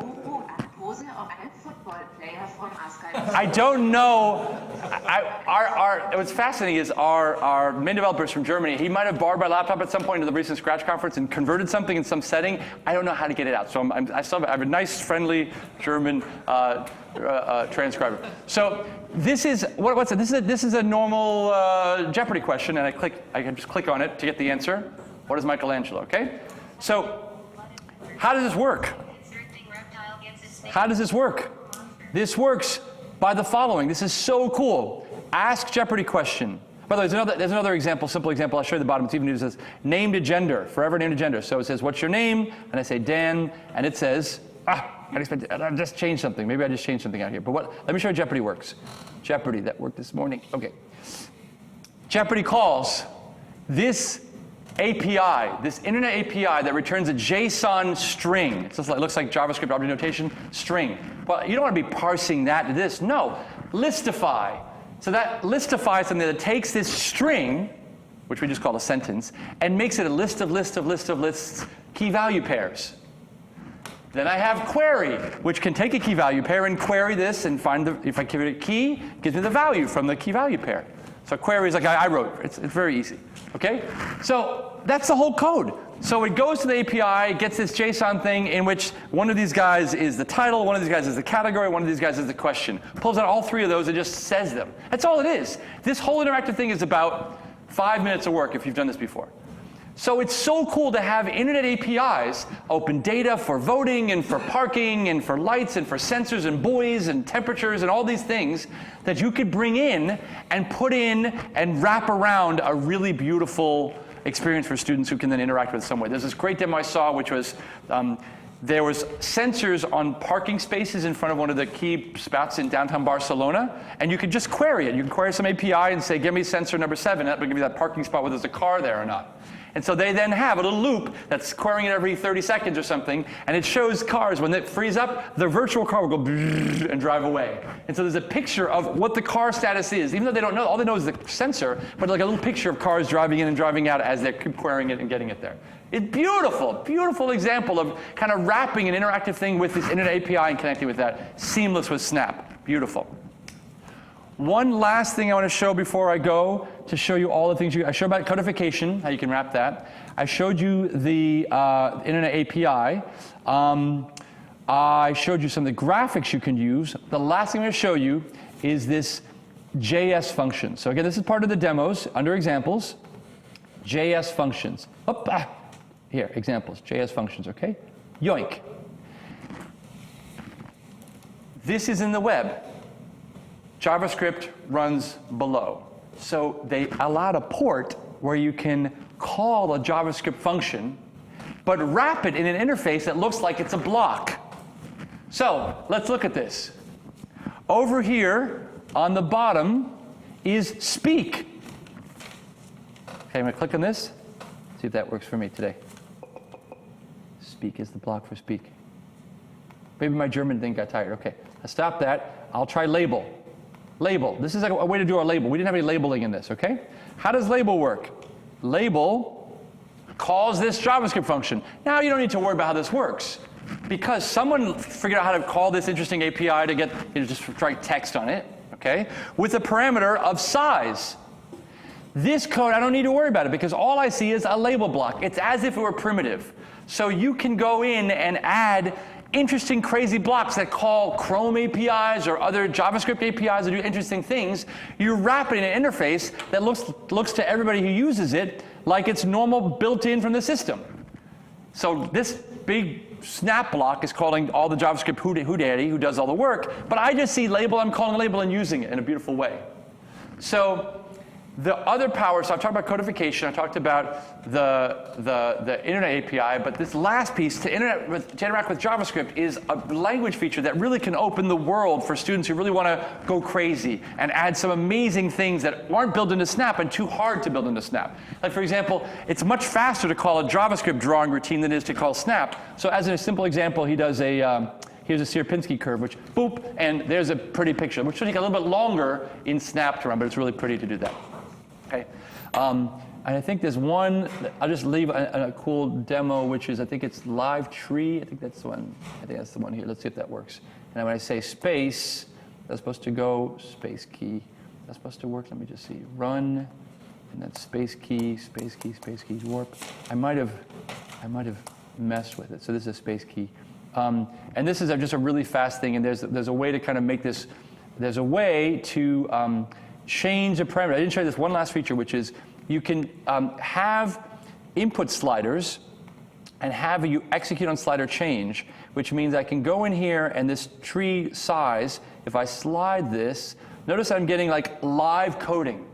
I don't know. What's fascinating is our main developer is from Germany. He might have borrowed my laptop at some point in the recent Scratch conference and converted something in some setting. I don't know how to get it out. So I have a nice, friendly German transcriber. So this is what's it? This is a normal Jeopardy question, and I can just click on it to get the answer. What is Michelangelo? Okay. So how does this work? How does this work? This works by the following. This is so cool. Ask Jeopardy question. By the way, there's another example, simple example. I'll show you the bottom. It's even says named a gender, forever named a gender. So it says, what's your name? And I say Dan, and it says, I just changed something. Maybe I just changed something out here. But let me show you how Jeopardy works. Jeopardy, that worked this morning. Okay. Jeopardy calls this API, this internet API that returns a JSON string. It looks like JavaScript object notation string. Well, you don't want to be parsing that to this. No, listify. So that listifies something that takes this string, which we just call a sentence, and makes it a list of lists, key value pairs. Then I have query, which can take a key value pair and query this and find if I give it a key, it gives me the value from the key value pair. So query is like I wrote. It's very easy. Okay? So that's the whole code. So it goes to the API, gets this JSON thing in which one of these guys is the title, one of these guys is the category, one of these guys is the question. Pulls out all three of those and just says them. That's all it is. This whole interactive thing is about 5 minutes of work if you've done this before. So it's so cool to have internet APIs, open data for voting and for parking and for lights and for sensors and buoys and temperatures and all these things that you could bring in and put in and wrap around a really beautiful experience for students who can then interact with it some way. There's this great demo I saw, which was there was sensors on parking spaces in front of one of the key spots in downtown Barcelona, and you could just query it. You can query some API and say, give me sensor number 7, that would give me that parking spot whether there's a car there or not. And so they then have a little loop that's querying it every 30 seconds or something, and it shows cars. When it frees up, the virtual car will go and drive away. And so there's a picture of what the car status is, even though they don't know, all they know is the sensor, but like a little picture of cars driving in and driving out as they're querying it and getting it there. It's beautiful, beautiful example of kind of wrapping an interactive thing with this internet API and connecting with that, seamless with Snap. Beautiful. One last thing I want to show before I go, to show you all the things I showed about codification, how you can wrap that. I showed you the internet API. I showed you some of the graphics you can use. The last thing I'm going to show you is this JS function. So again, this is part of the demos under examples. JS functions. Here, examples, JS functions, okay? Yoink. This is in the web. JavaScript runs below. So they allowed a port where you can call a JavaScript function, but wrap it in an interface that looks like it's a block. So let's look at this. Over here on the bottom is speak. Okay, I'm going to click on this. See if that works for me today. Speak is the block for speak. Maybe my German thing got tired. Okay, I stop that. I'll try label. Label. This is like a way to do our label. We didn't have any labeling in this, okay? How does label work? Label calls this JavaScript function. Now you don't need to worry about how this works, because someone figured out how to call this interesting API to get, just write text on it, okay? With a parameter of size. This code, I don't need to worry about it, because all I see is a label block. It's as if it were primitive. So you can go in and add interesting, crazy blocks that call Chrome APIs or other JavaScript APIs that do interesting things. You wrap it in an interface that looks to everybody who uses it like it's normal, built in from the system. So this big Snap block is calling all the JavaScript whodaddy who does all the work, but I just see label, I'm calling label and using it in a beautiful way. So the other power, so I've talked about codification, I talked about the internet API, but this last piece, to interact with JavaScript, is a language feature that really can open the world for students who really want to go crazy and add some amazing things that aren't built into Snap and too hard to build into Snap. Like for example, it's much faster to call a JavaScript drawing routine than it is to call Snap. So as a simple example, he does here's a Sierpinski curve, which boop, and there's a pretty picture, which should take a little bit longer in Snap to run, but it's really pretty to do that. Okay, and I think there's one, I'll just leave a cool demo, which is, I think it's live tree. I think that's the one. I think that's the one here. Let's see if that works. And when I say space, that's supposed to go space key. That's supposed to work. Let me just see. Run, and then space key, warp. I might have messed with it. So this is a space key, and this is just a really fast thing. And there's a way to kind of make this. There's a way to change a parameter. I didn't show you this one last feature, which is you can have input sliders and have you execute on slider change, which means I can go in here and this tree size, if I slide this, notice I'm getting like live coding.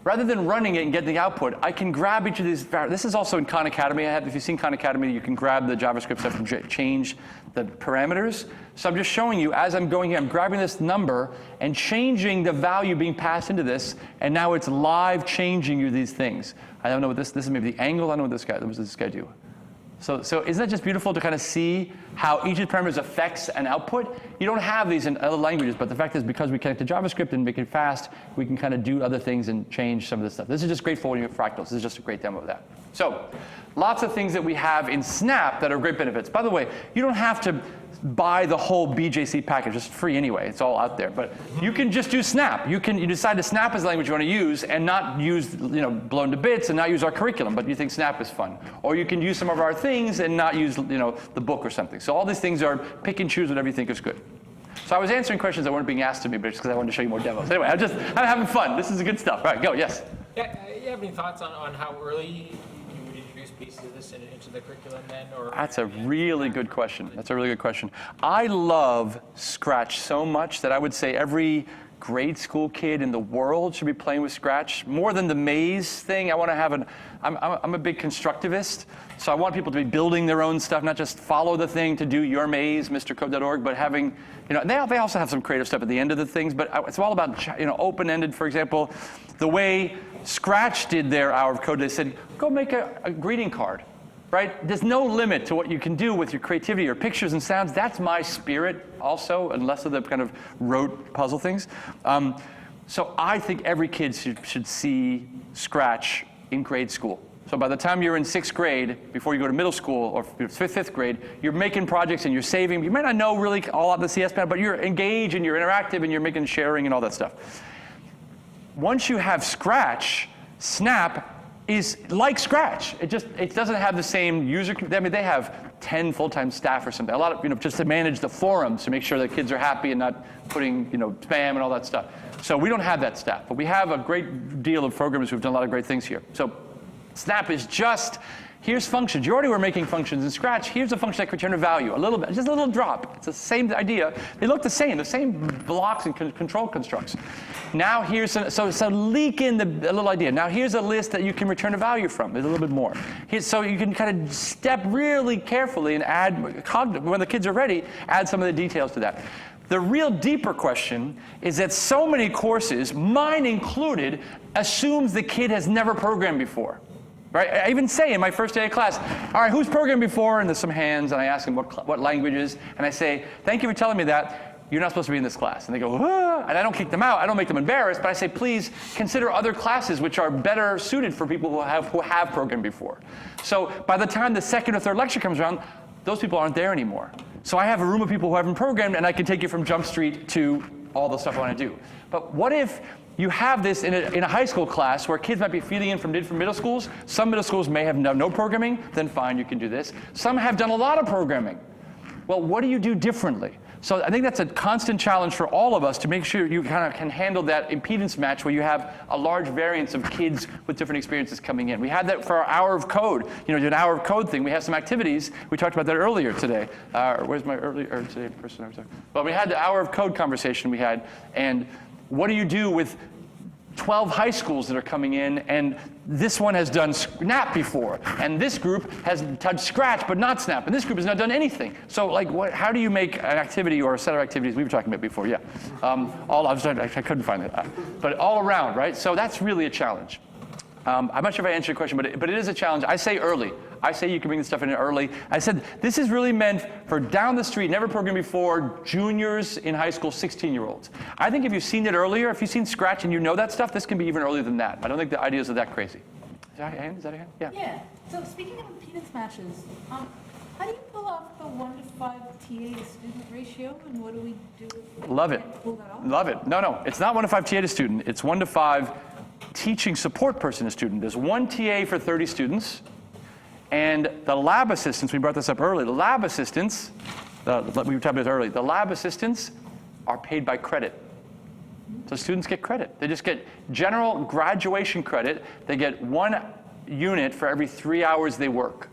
Rather than running it and getting the output, I can grab each of these. This is also in Khan Academy. If you've seen Khan Academy, you can grab the JavaScript stuff and change the parameters. So I'm just showing you, as I'm going here, I'm grabbing this number and changing the value being passed into this, and now it's live changing you these things. I don't know what this is, maybe the angle. I don't know what this guy do. So isn't that just beautiful to kind of see how each of the parameters affects an output? you don't have these in other languages, but the fact is because we connect to JavaScript and make it fast, we can kind of do other things and change some of this stuff. This is just great for when you have fractals. This is just a great demo of that. So lots of things that we have in Snap that are great benefits. By the way, you don't have to buy the whole BJC package. It's free anyway. It's all out there. But you can just do Snap. You decide to Snap as the language you want to use and not use, blown to bits and not use our curriculum, but you think Snap is fun. Or you can use some of our things and not use, the book or something. So all these things are pick and choose whatever you think is good. So I was answering questions that weren't being asked of me, but it's because I wanted to show you more demos. Anyway, I'm having fun. This is good stuff. All right, go, yes. Yeah, you have any thoughts on how early you would introduce pieces of this into the curriculum then? Or That's a really good question. I love Scratch so much that I would say every grade school kid in the world should be playing with Scratch. More than the maze thing, I want to have I'm a big constructivist, so I want people to be building their own stuff, not just follow the thing to do your maze, mrcode.org, but having, they also have some creative stuff at the end of the things, but it's all about, open-ended, for example. The way Scratch did their hour of code, they said, go make a greeting card, right? There's no limit to what you can do with your creativity or pictures and sounds. That's my spirit also, and less of the kind of rote puzzle things. So I think every kid should see Scratch in grade school. So by the time you're in 6th grade, before you go to middle school, or 5th grade, you're making projects and you're saving. You might not know really all of the CS plan, but you're engaged and you're interactive and you're making sharing and all that stuff. Once you have Scratch, Snap is like Scratch. It doesn't have the same user. I mean, they have 10 full-time staff or something. A lot of, just to manage the forums to make sure that kids are happy and not putting, spam and all that stuff. So we don't have that staff, but we have a great deal of programmers who've done a lot of great things here. So Snap is here's functions. You already were making functions in Scratch. Here's a function that can return a value, a little bit, just a little drop. It's the same idea. They look the same blocks and control constructs. Now so leak in the little idea. Now here's a list that you can return a value from. There's a little bit more. So you can kind of step really carefully and add, when the kids are ready, add some of the details to that. The real deeper question is that so many courses, mine included, assumes the kid has never programmed before. Right? I even say in my first day of class, all right, who's programmed before? And there's some hands, and I ask them what languages, and I say, thank you for telling me that. You're not supposed to be in this class. And they go, ah, and I don't kick them out. I don't make them embarrassed, but I say, please consider other classes which are better suited for people who have programmed before. So by the time the second or third lecture comes around, those people aren't there anymore. So I have a room of people who haven't programmed, and I can take you from Jump Street to all the stuff I want to do. But what if you have this in a high school class where kids might be feeding in from middle schools? Some middle schools may have no programming, then fine, you can do this. Some have done a lot of programming. Well, what do you do differently? So I think that's a constant challenge for all of us to make sure you kind of can handle that impedance match where you have a large variance of kids with different experiences coming in. We had that for our hour of code. An hour of code thing. We have some activities. We talked about that earlier today. Where's my earlier today person? Well, we had the hour of code conversation we had, and what do you do with 12 high schools that are coming in, and this one has done Snap before, and this group has touched Scratch but not Snap, and this group has not done anything. So how do you make an activity or a set of activities? We were talking about before, yeah. I couldn't find it, but all around, right? So that's really a challenge. I'm not sure if I answered your question, but it is a challenge. I say early. I say you can bring this stuff in early. I said this is really meant for down the street, never programmed before, juniors in high school, 16-year-olds. I think if you've seen it earlier, if you've seen Scratch and you know that stuff, this can be even earlier than that. I don't think the ideas are that crazy. Is that a hand? Yeah. Yeah. So speaking of impedance matches, how do you pull off the 1 to 5 TA to student ratio, and what do we do if we can't pull that off? Love it. No, it's not 1 to 5 TA to student. It's 1 to 5 teaching support person to student. There's 1 TA for 30 students. And the lab assistants, we brought this up earlier, the lab assistants, we were talking about this earlier, the lab assistants are paid by credit. So students get credit. They just get general graduation credit. They get 1 unit for every 3 hours they work.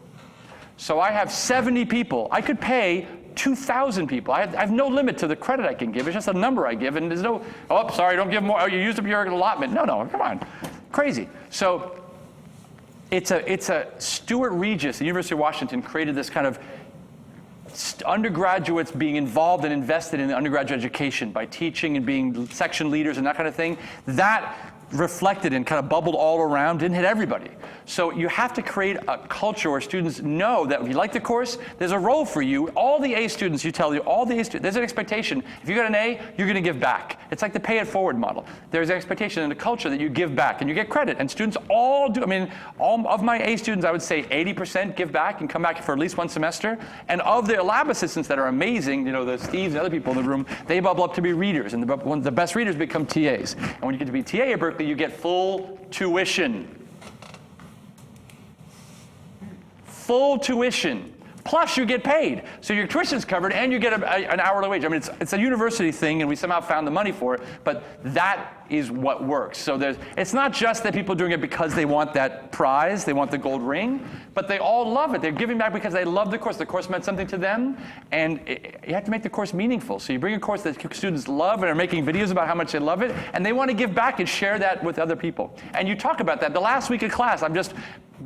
So I have 70 people. I could pay 2,000 people. I have no limit to the credit I can give. It's just a number I give, and there's no, oh, sorry, don't give more. Oh, you used up your allotment. No, come on. Crazy. So it's a Stuart Regis, the University of Washington, created this kind of undergraduates being involved and invested in the undergraduate education by teaching and being section leaders and that kind of thing. That reflected and kind of bubbled all around, didn't hit everybody. So you have to create a culture where students know that if you like the course, there's a role for you. All the A students, you tell you, all the A students, there's an expectation. If you got an A, you're going to give back. It's like the pay it forward model. There's an expectation in a culture that you give back and you get credit. And students all do. I mean, all of my A students, I would say 80% give back and come back for at least one semester. And of the lab assistants that are amazing, you know, the Steves and other people in the room, they bubble up to be readers. And the best readers become TAs. And when you get to be TA at Berkeley, you get full tuition. Full tuition. Plus you get paid. So your tuition's covered and you get an hourly wage. I mean, it's a university thing and we somehow found the money for it, but that is what works. So it's not just that people are doing it because they want that prize, they want the gold ring, but they all love it. They're giving back because they love the course. The course meant something to them, and you have to make the course meaningful. So you bring a course that students love and are making videos about how much they love it, and they want to give back and share that with other people. And you talk about that. The last week of class, I'm just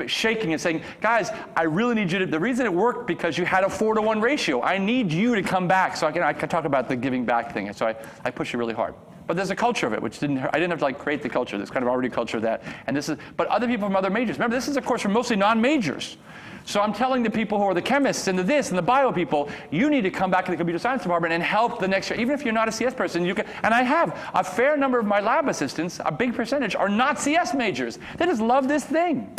shaking and saying, guys, I really need you to, the reason it worked because you had a 4-to-1 ratio. I need you to come back so I can talk about the giving back thing. So I push it really hard. But there's a culture of it, which I didn't have to like create the culture. There's kind of already a culture of that. And but other people from other majors. Remember, this is a course for mostly non-majors. So I'm telling the people who are the chemists and the this and the bio people, you need to come back to the computer science department and help the next year. Even if you're not a CS person, you can. And I have a fair number of my lab assistants, a big percentage, are not CS majors. They just love this thing.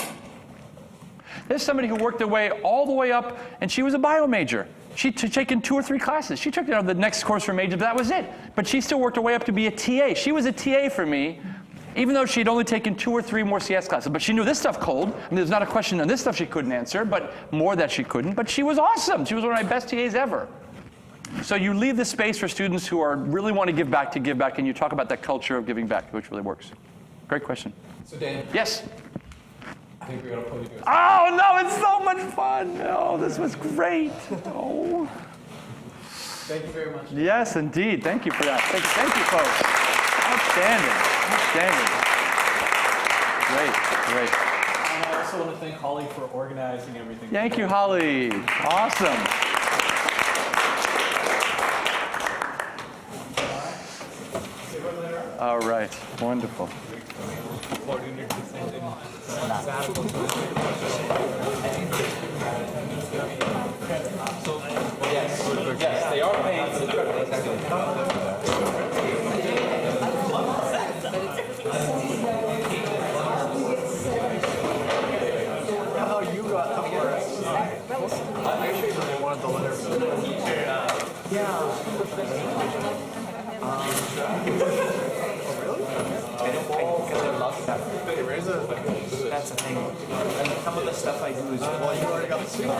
There's somebody who worked their way all the way up, and she was a bio major. She'd taken 2 or 3 classes. She took the next course for major, but that was it. But she still worked her way up to be a TA. She was a TA for me, even though she'd only taken 2 or 3 more CS classes. But she knew this stuff cold. I mean, there's not a question on this stuff she couldn't answer, but more that she couldn't. But she was awesome. She was one of my best TAs ever. So you leave the space for students who really want to give back, and you talk about that culture of giving back, which really works. Great question. So Dan. Yes? I think we're going to pull you to Oh, no, it's so much fun. Oh, this was great. Oh. Thank you very much. Yes, indeed. Thank you for that. Thank you, folks. Outstanding. Great. And I also want to thank Holly for organizing everything. Thank you, Holly. Awesome. All right. Wonderful. Yes, they are paying for the trip. How you got the first? I actually really wanted the letter. That's the thing. And some of the stuff I do is well, you already got the signature. I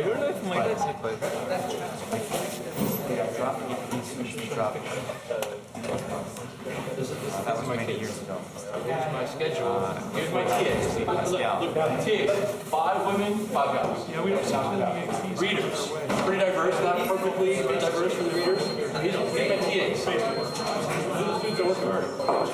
don't know if my dad's like that was many years ago. Here's my schedule. Here's my TAs. Look, TAs. 5 women, 5 guys. Yeah, we don't readers. Pretty diverse, not perfectly diverse for the readers. These are my TAs. Those students are working hard.